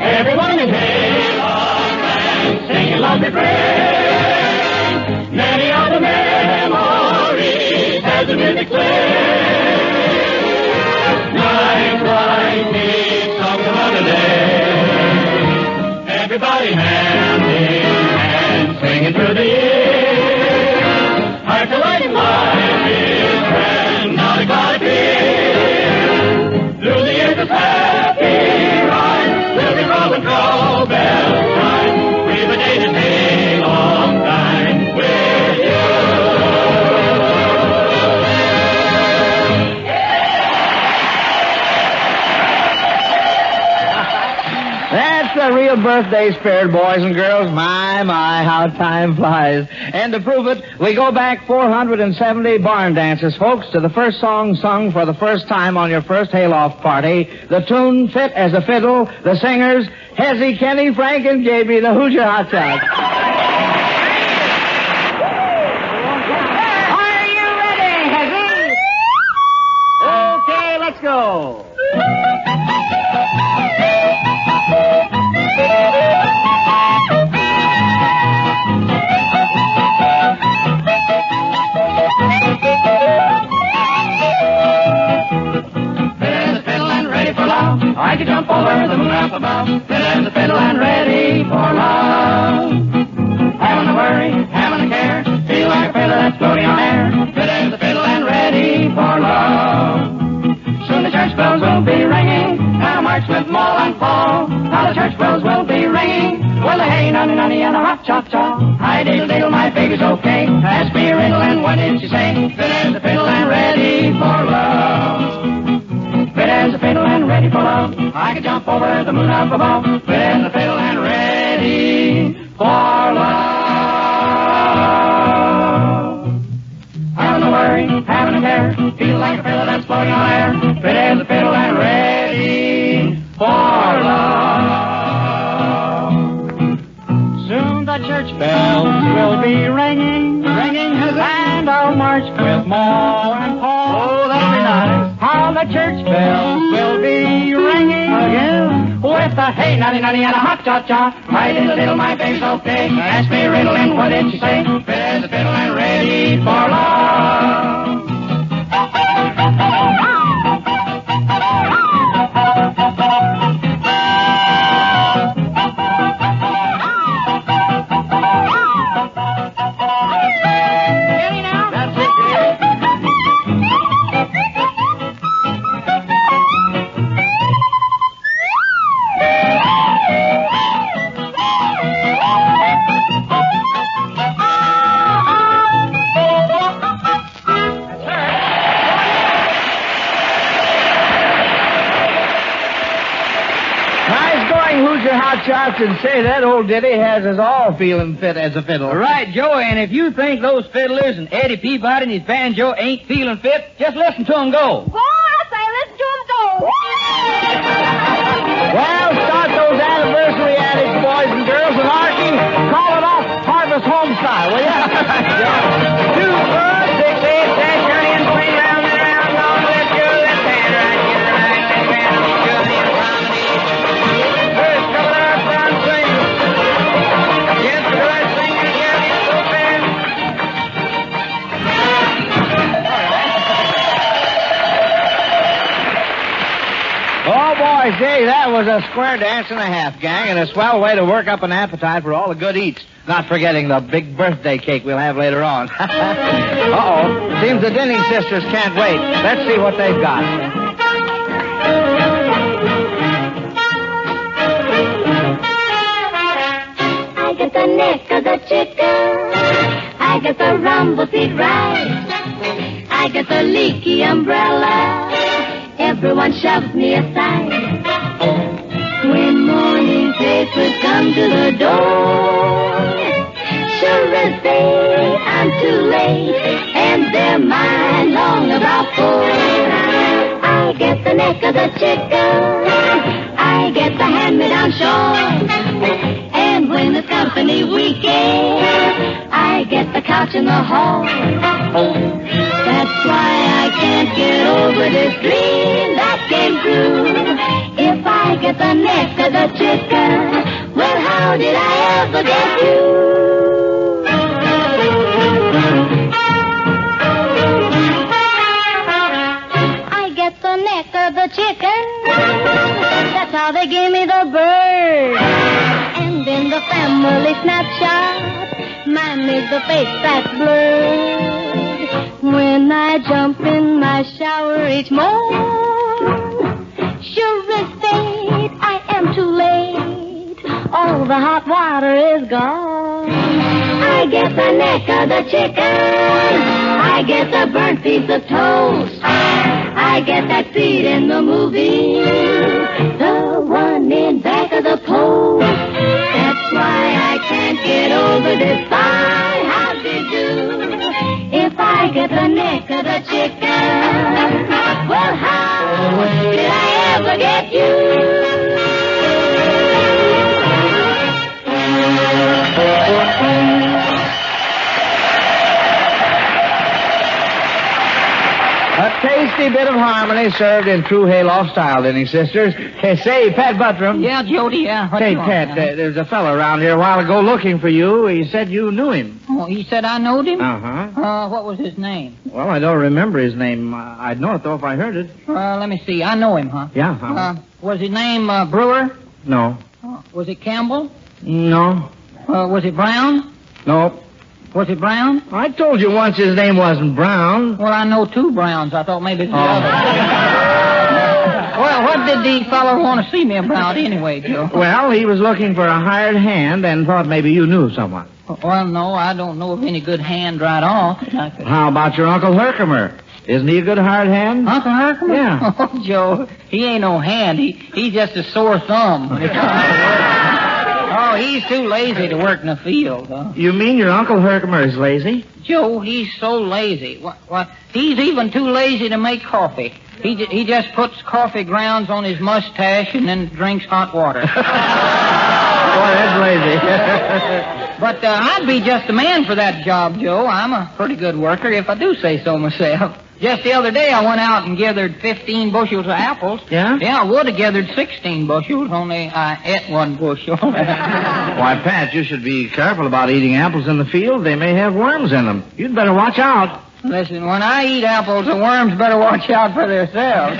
[SPEAKER 11] Everyone is hayloft and singing loud refrain. Many are the memories as the music plays. Night flying peaks of the day. Everybody hand in hand, swinging through the years. Hearts are lighting life is grand, now the cloud appears. Through the years of happy rhyme, we'll be rolling cowbell time. We've a dated a long time with you.
[SPEAKER 13] real birthday spirit, boys and girls. My, how time flies. And to prove it, we go back 470 barn dances, folks, to the first song sung for the first time on your first hayloft party. The tune fit as a fiddle. The singers, Hezzy, Kenny, Frank, and J.B., the Hoosier Hot Shots.
[SPEAKER 9] Are you ready, Hezzy? Okay, let's go.
[SPEAKER 11] I could jump over the moon up above, fiddle the fiddle and ready for love. Having a worry, having a care, feel like a feather that's floating on air, fiddle the fiddle and ready for love. Soon the church bells will be ringing, now march with mall and fall. Now the church bells will be ringing, with a hey nunny nunny and a hot cha cha. Hi diddle diddle, my baby's okay. Ask me a riddle and what did she say? Fiddle the fiddle and ready for love. Fit as a fiddle and ready for love. I could jump over the moon up above. Fit as a fiddle and ready for love. Having a worry, having a care, feel like a feather that's floating on air. Fit as a fiddle and ready for love. Soon the church bells will be ringing, ringing, and I'll march with more and Paul. Oh, that'll be nice. How the church bells will be ringing again with a hey nunny nunny and a hot cha cha. My little little, my baby's okay. Ask me a riddle and what did she say? Fit as a fiddle and ready for love.
[SPEAKER 13] Shots and say that old ditty has us all feeling fit as a fiddle.
[SPEAKER 9] Right, Joey, and if you think those fiddlers and Eddie Peabody and his banjo ain't feeling fit, just listen to them go.
[SPEAKER 7] Boy, I say listen to him go.
[SPEAKER 13] Well, start those anniversary adage, boys and girls, and Archie, call it off Harvest Home style, will ya? 2, 4, 6, 8, 10, turn in, swing round and round, long lift your left hand, right to the right, left hand, good in harmony. First couple of front swing. Yes, the right swing, and here we go, man. Oh, boy, gee, that was a square dance and a half, gang, and a swell way to work up an appetite for all the good eats. Not forgetting the big birthday cake we'll have later on. Uh-oh. Seems the Denning sisters can't wait. Let's see what they've got.
[SPEAKER 14] I got the neck of the chicken. I got the rumble feet rice. I got the leaky umbrella. Everyone shoves me aside. When morning papers come to the door, sure as day I'm too late, and they're mine long about 4. I get the neck of the chicken. I get the hand-me-down shawls. And when it's company weekend, I get the couch in the hall. That's why I can't get over this dream that came true. If I get the neck of the chicken, well, how did I ever get you? I get the neck of the chicken. That's how they gave me the bird. And in the family snapshot, mine is the face that's blurred. When I jump in my shower each morn, sure as fate, I am too late. All the hot water is gone. I get the neck of the chicken. I get the burnt piece of toast. I get that seat in the movie, the one in back of the post. to the chicken. Well, how did I ever get you?
[SPEAKER 13] A tasty bit of harmony served in true hayloft style, Denny sisters. Hey, say, Pat Buttram.
[SPEAKER 15] Yeah, Jody, yeah. What
[SPEAKER 13] Say,
[SPEAKER 15] you want,
[SPEAKER 13] Pat, there's a fellow around here a while ago looking for you. He said you knew him.
[SPEAKER 15] Oh, he said I knowed him?
[SPEAKER 13] Uh-huh.
[SPEAKER 15] What was his name?
[SPEAKER 13] Well, I don't remember his name. I'd know it, though, if I heard it.
[SPEAKER 15] Let me see. I know him, huh?
[SPEAKER 13] Yeah.
[SPEAKER 15] Was his name Brewer?
[SPEAKER 13] No.
[SPEAKER 15] Was it Campbell?
[SPEAKER 13] No.
[SPEAKER 15] Was it Brown?
[SPEAKER 13] No.
[SPEAKER 15] Was it Brown?
[SPEAKER 13] I told you once his name wasn't Brown.
[SPEAKER 15] Well, I know two Browns. I thought maybe it was the other. Well, what did the fellow want to see me about anyway, Joe?
[SPEAKER 13] Well, he was looking for a hired hand and thought maybe you knew someone.
[SPEAKER 15] Well, no, I don't know of any good hand right off.
[SPEAKER 13] How about your Uncle Herkimer? Isn't he a good hired hand?
[SPEAKER 15] Uncle Herkimer?
[SPEAKER 13] Yeah.
[SPEAKER 15] Oh, Joe, he ain't no hand. He's just a sore thumb. Oh, he's too lazy to work in the field. Huh?
[SPEAKER 13] You mean your Uncle Herkimer is lazy?
[SPEAKER 15] Joe, he's so lazy. What? He's even too lazy to make coffee. He just puts coffee grounds on his mustache and then drinks hot water.
[SPEAKER 13] Boy, that's lazy.
[SPEAKER 15] But I'd be just the man for that job, Joe. I'm a pretty good worker, if I do say so myself. Just the other day, I went out and gathered 15 bushels of apples.
[SPEAKER 13] Yeah?
[SPEAKER 15] Yeah, I would have gathered 16 bushels, only I ate 1 bushel.
[SPEAKER 13] Why, Pat, you should be careful about eating apples in the field. They may have worms in them. You'd better watch out.
[SPEAKER 15] Listen, when I eat apples, the worms better watch out for themselves.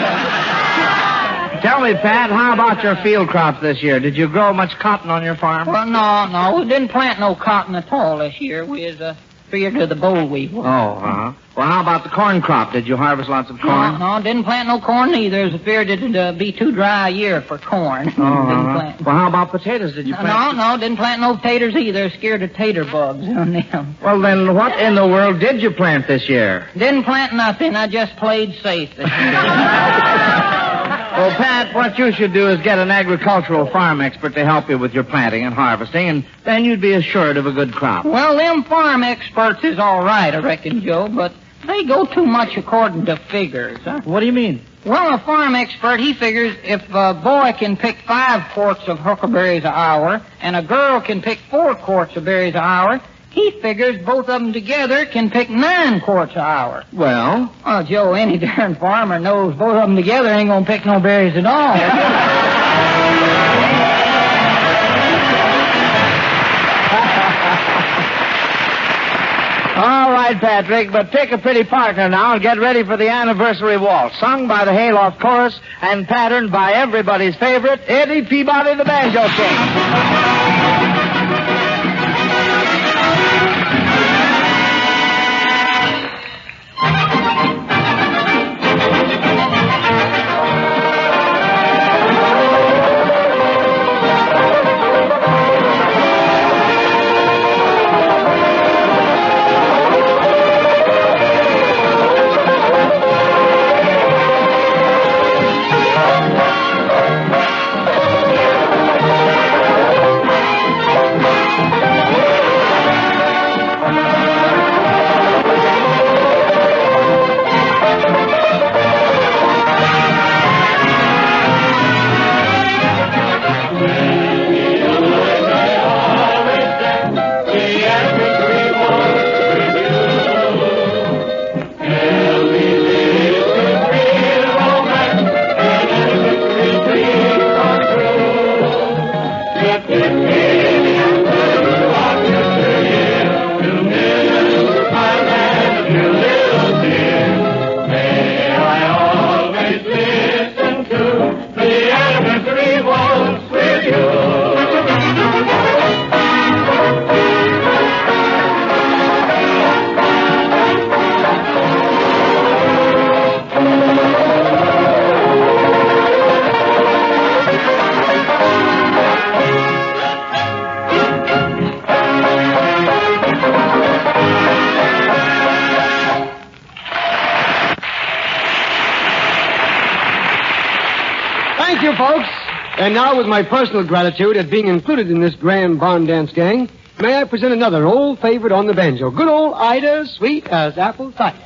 [SPEAKER 13] Tell me, Pat, how about your field crops this year? Did you grow much cotton on your farm?
[SPEAKER 15] Well, no. We didn't plant no cotton at all this year. We was figured to the boll weevil.
[SPEAKER 13] Oh, uh-huh. Well, how about the corn crop? Did you harvest lots of corn?
[SPEAKER 15] No, didn't plant no corn either. It was feared it'd be too dry a year for corn.
[SPEAKER 13] Oh, uh-huh. Well, how about potatoes? Did you plant?
[SPEAKER 15] No, didn't plant no taters either. Scared of tater bugs on them.
[SPEAKER 13] Well, then what in the world did you plant this year?
[SPEAKER 15] Didn't plant nothing. I just played safe this year.
[SPEAKER 13] Well, Pat, what you should do is get an agricultural farm expert to help you with your planting and harvesting, and then you'd be assured of a good crop.
[SPEAKER 15] Well, them farm experts is all right, I reckon, Joe, but they go too much according to figures. Huh?
[SPEAKER 13] What do you mean?
[SPEAKER 15] Well, a farm expert, he figures if a boy can pick 5 quarts of huckleberries an hour and a girl can pick 4 quarts of berries an hour, he figures both of them together can pick 9 quarts an hour.
[SPEAKER 13] Well?
[SPEAKER 15] Oh, Joe, any darn farmer knows both of them together ain't gonna pick no berries at all.
[SPEAKER 13] All right, Patrick, but pick a pretty partner now and get ready for the anniversary waltz, sung by the Hayloft Chorus and patterned by everybody's favorite, Eddie Peabody, the Banjo King.
[SPEAKER 16] Thank you, folks. And now, with my personal gratitude at being included in this grand barn dance gang, may I present another old favorite on the banjo. Good old Ida, sweet as apple cider.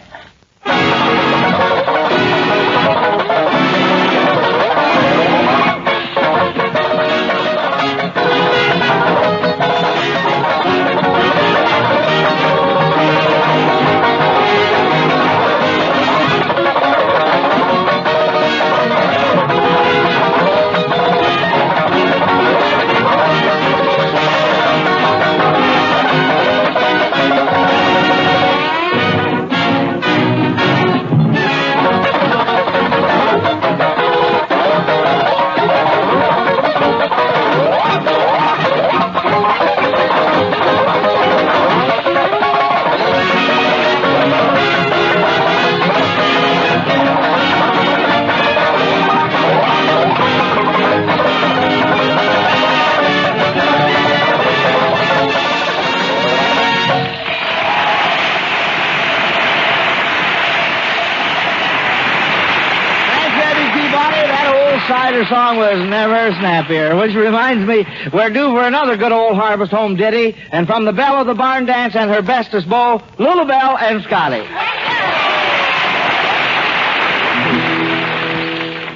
[SPEAKER 13] cider song was never snappier, which reminds me, we're due for another good old Harvest Home ditty, and from the belle of the barn dance and her bestest beau, Lulabelle and Scotty.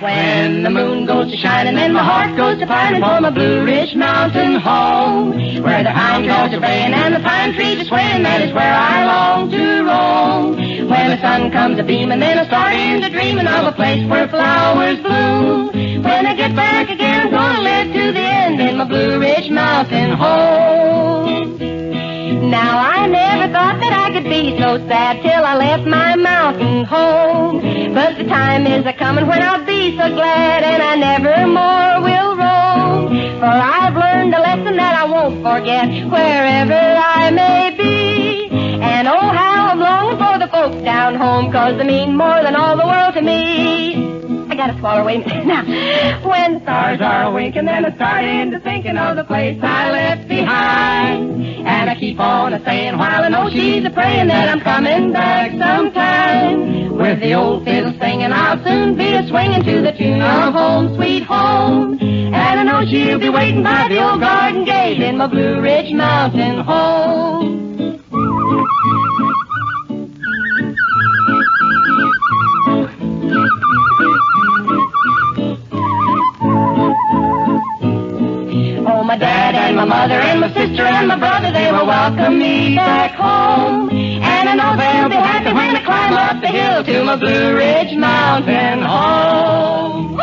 [SPEAKER 14] When the moon goes to shining and my heart goes to pining for my Blue Ridge Mountain home, where the pine trees are baying and the pine trees are swaying, that is where I long to roam. When the sun comes a beaming, then I start into dreaming of a place where flowers bloom. When I get back again, I'm gonna live to the end in my Blue Ridge Mountain home. Now I never thought that I could be so sad till I left my mountain home. But the time is a-comin' when I'll be so glad, and I never more will roam. For I've learned a lesson that I won't forget wherever I may be. And oh, how I'm longing for the folks down home, 'cause they mean more than all the world to me. I gotta swallow, wait a minute. Now, when the stars are a-winking, then I start into thinking of the place I left behind. And I keep on a-saying while I know she's a-praying that I'm coming back sometime. With the old fiddle singing, I'll soon be a-swinging to the tune of Home Sweet Home. And I know she'll be waiting by the old garden gate in my Blue Ridge Mountain home. Oh, my dad and my mother and my sister and my brother, they will welcome me back home. And I know they'll be happy when I climb up the hill to my Blue Ridge Mountain home.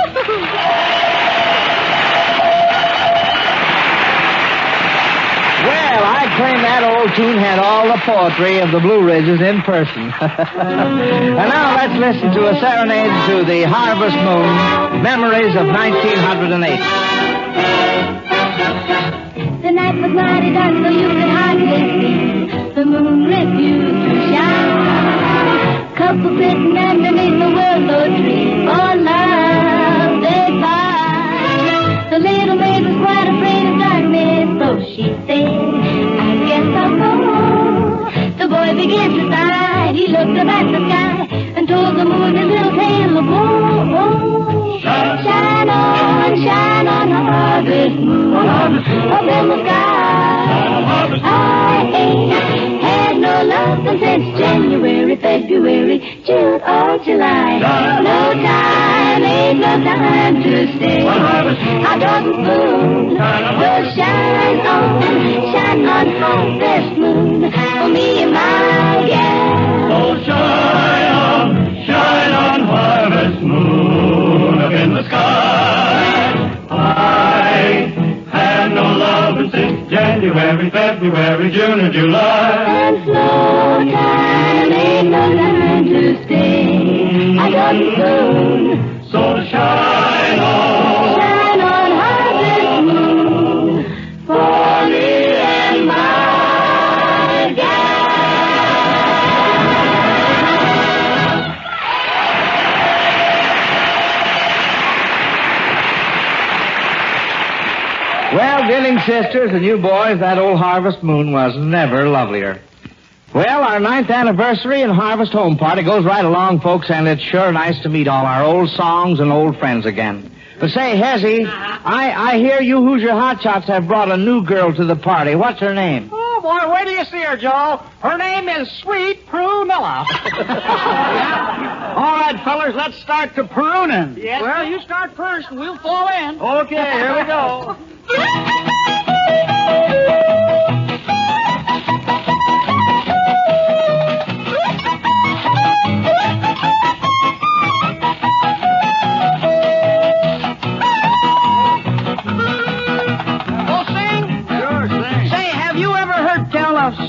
[SPEAKER 13] Well, I claim that old tune had all the poetry of the Blue Ridges in person. And now let's listen to a serenade to the Harvest Moon, memories of 1908.
[SPEAKER 14] The night was mighty dark, so you could hardly see. The moon refused to shine. Couple sitting underneath the willow tree, for love they cried. The little maid was quite afraid of darkness, so she said, I guess I'll go home. The boy began to sigh. He looked up at the sky and told the moon his little tale of woe. Shine on, harvest moon, up in the sky. I ain't had no love since January, February, June or July. No time, ain't no time to stay. Our dark moon will shine on harvest moon for me and my gal.
[SPEAKER 11] Oh, shine on, harvest moon up in the sky. I have no love since January, February, June, or July.
[SPEAKER 14] And slow time, ain't no time to stay. I got the moon,
[SPEAKER 11] So shine on
[SPEAKER 14] harvest moon for me and my gal.
[SPEAKER 13] Well, dealing sisters and you boys, that old Harvest Moon was never lovelier. Well, our 9th anniversary and Harvest Home Party goes right along, folks, and it's sure nice to meet all our old songs and old friends again. But say, Hezzy, I hear you Hoosier Hotshots have brought a new girl to the party. What's her name?
[SPEAKER 9] Oh, boy, wait till you see her, Joe. Her name is Sweet Prunella.
[SPEAKER 15] All right, fellas, let's start the pruning.
[SPEAKER 9] Yes.
[SPEAKER 15] Well, you start first and we'll fall in.
[SPEAKER 9] Okay, here we go.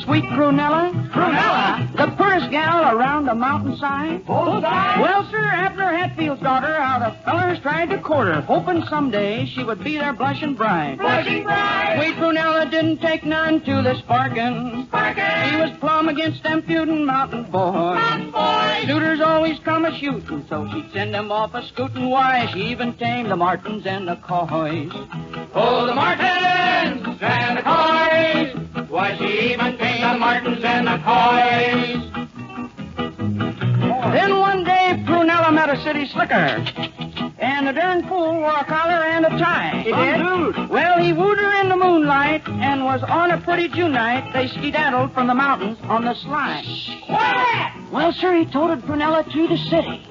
[SPEAKER 15] Sweet Prunella? Prunella? The poorest gal around the mountainside? Well, sir, Abner Hatfield's daughter out of fellers tried to court her, hoping someday she would be their blushing bride.
[SPEAKER 11] Blushing bride!
[SPEAKER 15] Sweet Prunella didn't take none to this bargain. She was plumb against them feuding mountain boys. Suitors always come a-shooting, so she'd send them off a-scooting. Why, she even tamed the martins and the coys.
[SPEAKER 11] Oh, the martins and the coys! Why, she even tamed the martins and the coys!
[SPEAKER 15] Then one day, Prunella met a city slicker. And the darn fool wore a collar and a tie.
[SPEAKER 9] He did?
[SPEAKER 15] Well, he wooed her in the moonlight, and was on a pretty June night. They skedaddled from the mountains on the slide. What? Well, sir, he toted Prunella to the city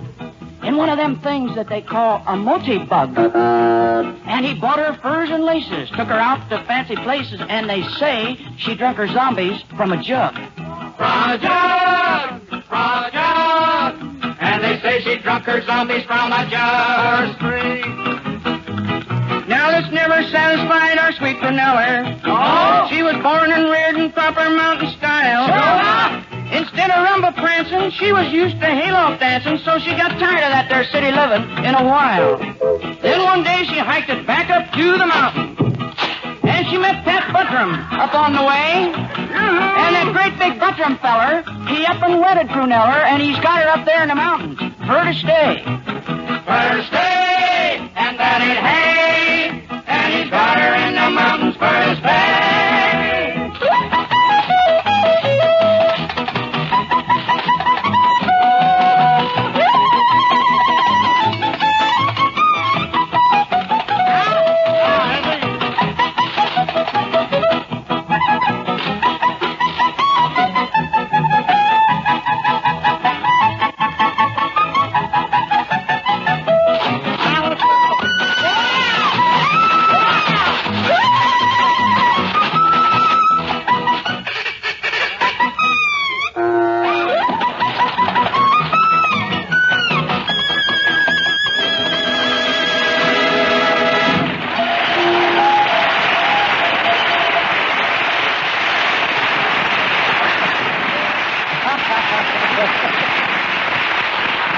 [SPEAKER 15] in one of them things that they call a multi-bug. And he bought her furs and laces, took her out to fancy places, and they say she drank her zombies from a jug.
[SPEAKER 11] From a jug! From a jug! And they say she drunk her zombies from a jug.
[SPEAKER 15] Now this never satisfied our sweet Prunella.
[SPEAKER 11] Oh?
[SPEAKER 15] She was born and reared in proper mountain style. Instead of rumba prancing, she was used to hayloft dancing, so she got tired of that there city living in a while. Then one day she hiked it back up to the mountain. And she met Pat Buttram up on the way. And that great big Buttram feller, he up and wedded Prunella, and he's got her up there in the mountains for to stay.
[SPEAKER 11] For to stay, and that ain't hay. And he's got her in the mountains for to stay.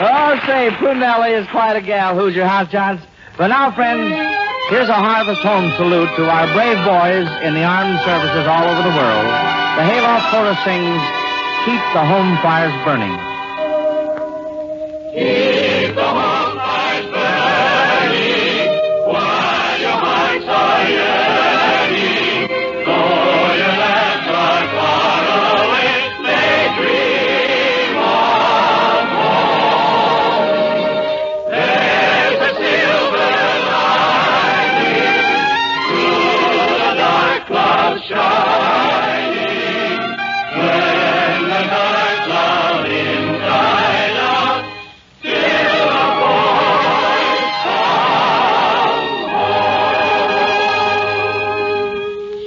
[SPEAKER 13] Oh, say, Prunella is quite a gal, Hoosier House Johns. But now, friends, here's a Harvest Home salute to our brave boys in the armed services all over the world. The Hayloft Chorus sings, Keep the Home Fires Burning.
[SPEAKER 11] Keep the home fires burning while your hearts are yearning. Though your lands are far away, they dream of home. There's a silver lining through the dark clouds shining. When the dark cloud inside out till the boys come home.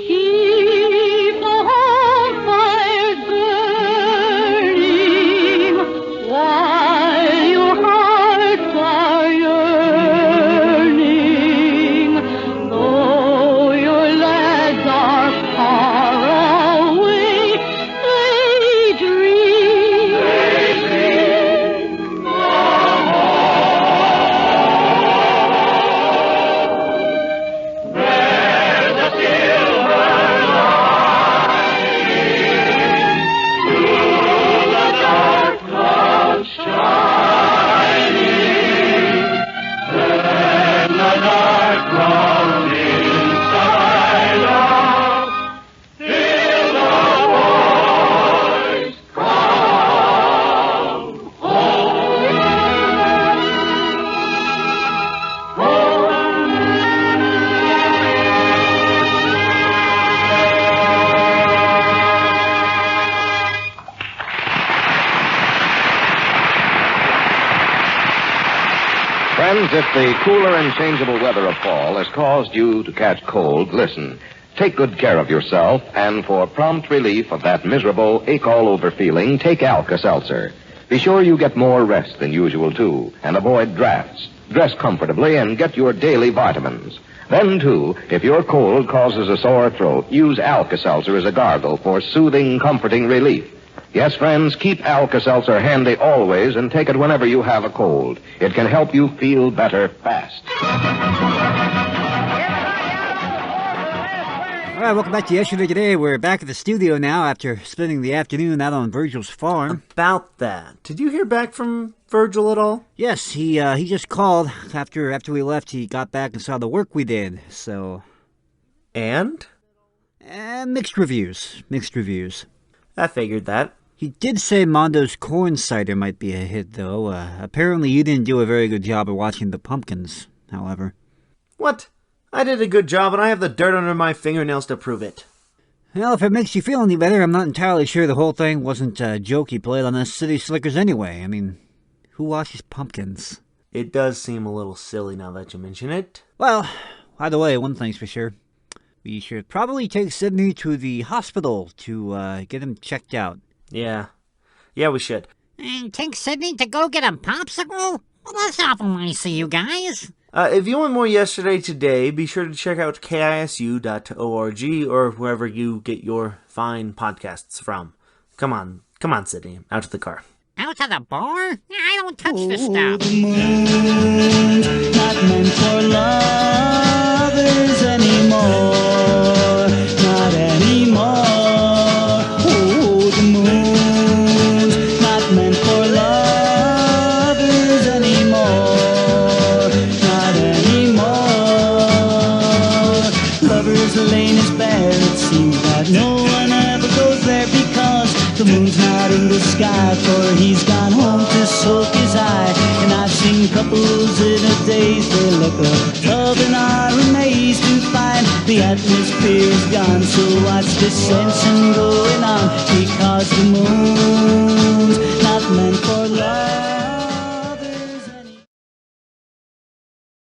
[SPEAKER 14] Keep the home fires burning while your hearts are yearning. Though your lads are far away, they dream.
[SPEAKER 11] of home. There's a silver lining through the dark clouds shining. When the dark cloud inside out till the boys come
[SPEAKER 17] Friends, if the cooler and changeable weather of fall has caused you to catch cold, listen. Take good care of yourself, and for prompt relief of that miserable ache-all-over feeling, take Alka-Seltzer. Be sure you get more rest than usual, too, and avoid drafts. Dress comfortably and get your daily vitamins. Then, too, if your cold causes a sore throat, use Alka-Seltzer as a gargle for soothing, comforting relief. Yes, friends, keep Alka-Seltzer handy always and take it whenever you have a cold. It can help you feel better fast.
[SPEAKER 2] All right, welcome back to Yesterday Today. We're back at the studio now after spending the afternoon out on Virgil's farm.
[SPEAKER 1] About that, did you hear back from Virgil at all?
[SPEAKER 2] Yes, he just called after we left. He got back and saw the work we did. So,
[SPEAKER 1] And?
[SPEAKER 2] Mixed reviews. Mixed reviews.
[SPEAKER 1] I figured that.
[SPEAKER 2] He did say Mondo's corn cider might be a hit, though. Apparently, you didn't do a very good job of watching the pumpkins. however.
[SPEAKER 1] What? I did a good job, and I have the dirt under my fingernails to prove it.
[SPEAKER 2] Well, if it makes you feel any better, I'm not entirely sure the whole thing wasn't a joke he played on us city slickers anyway. I mean, who washes pumpkins?
[SPEAKER 1] It does seem a little silly now that you mention it.
[SPEAKER 2] Well, by the way, one thing's for sure. We should probably take Sydney to the hospital to get him checked out.
[SPEAKER 1] Yeah, we should.
[SPEAKER 4] And take Sydney to go get a popsicle? Well, that's awful nice of you guys.
[SPEAKER 1] If you want more Yesterday Today, be sure to check out kisu.org or wherever you get your fine podcasts from. Come on, Sydney, out to the car.
[SPEAKER 4] Out to the bar? I don't touch this stuff.
[SPEAKER 18] The moon's not meant for lovers anymore. Not anymore. Oh, the moon's not meant for lovers anymore. Not anymore. Lovers' Lane is bare. It seems that no one ever goes there because the moon's not in the sky, for he's gone home to soak his eye. And I've seen couples in a daze, they look up and are amazed to find the atmosphere is gone. So what's the sense in going on? Because the moon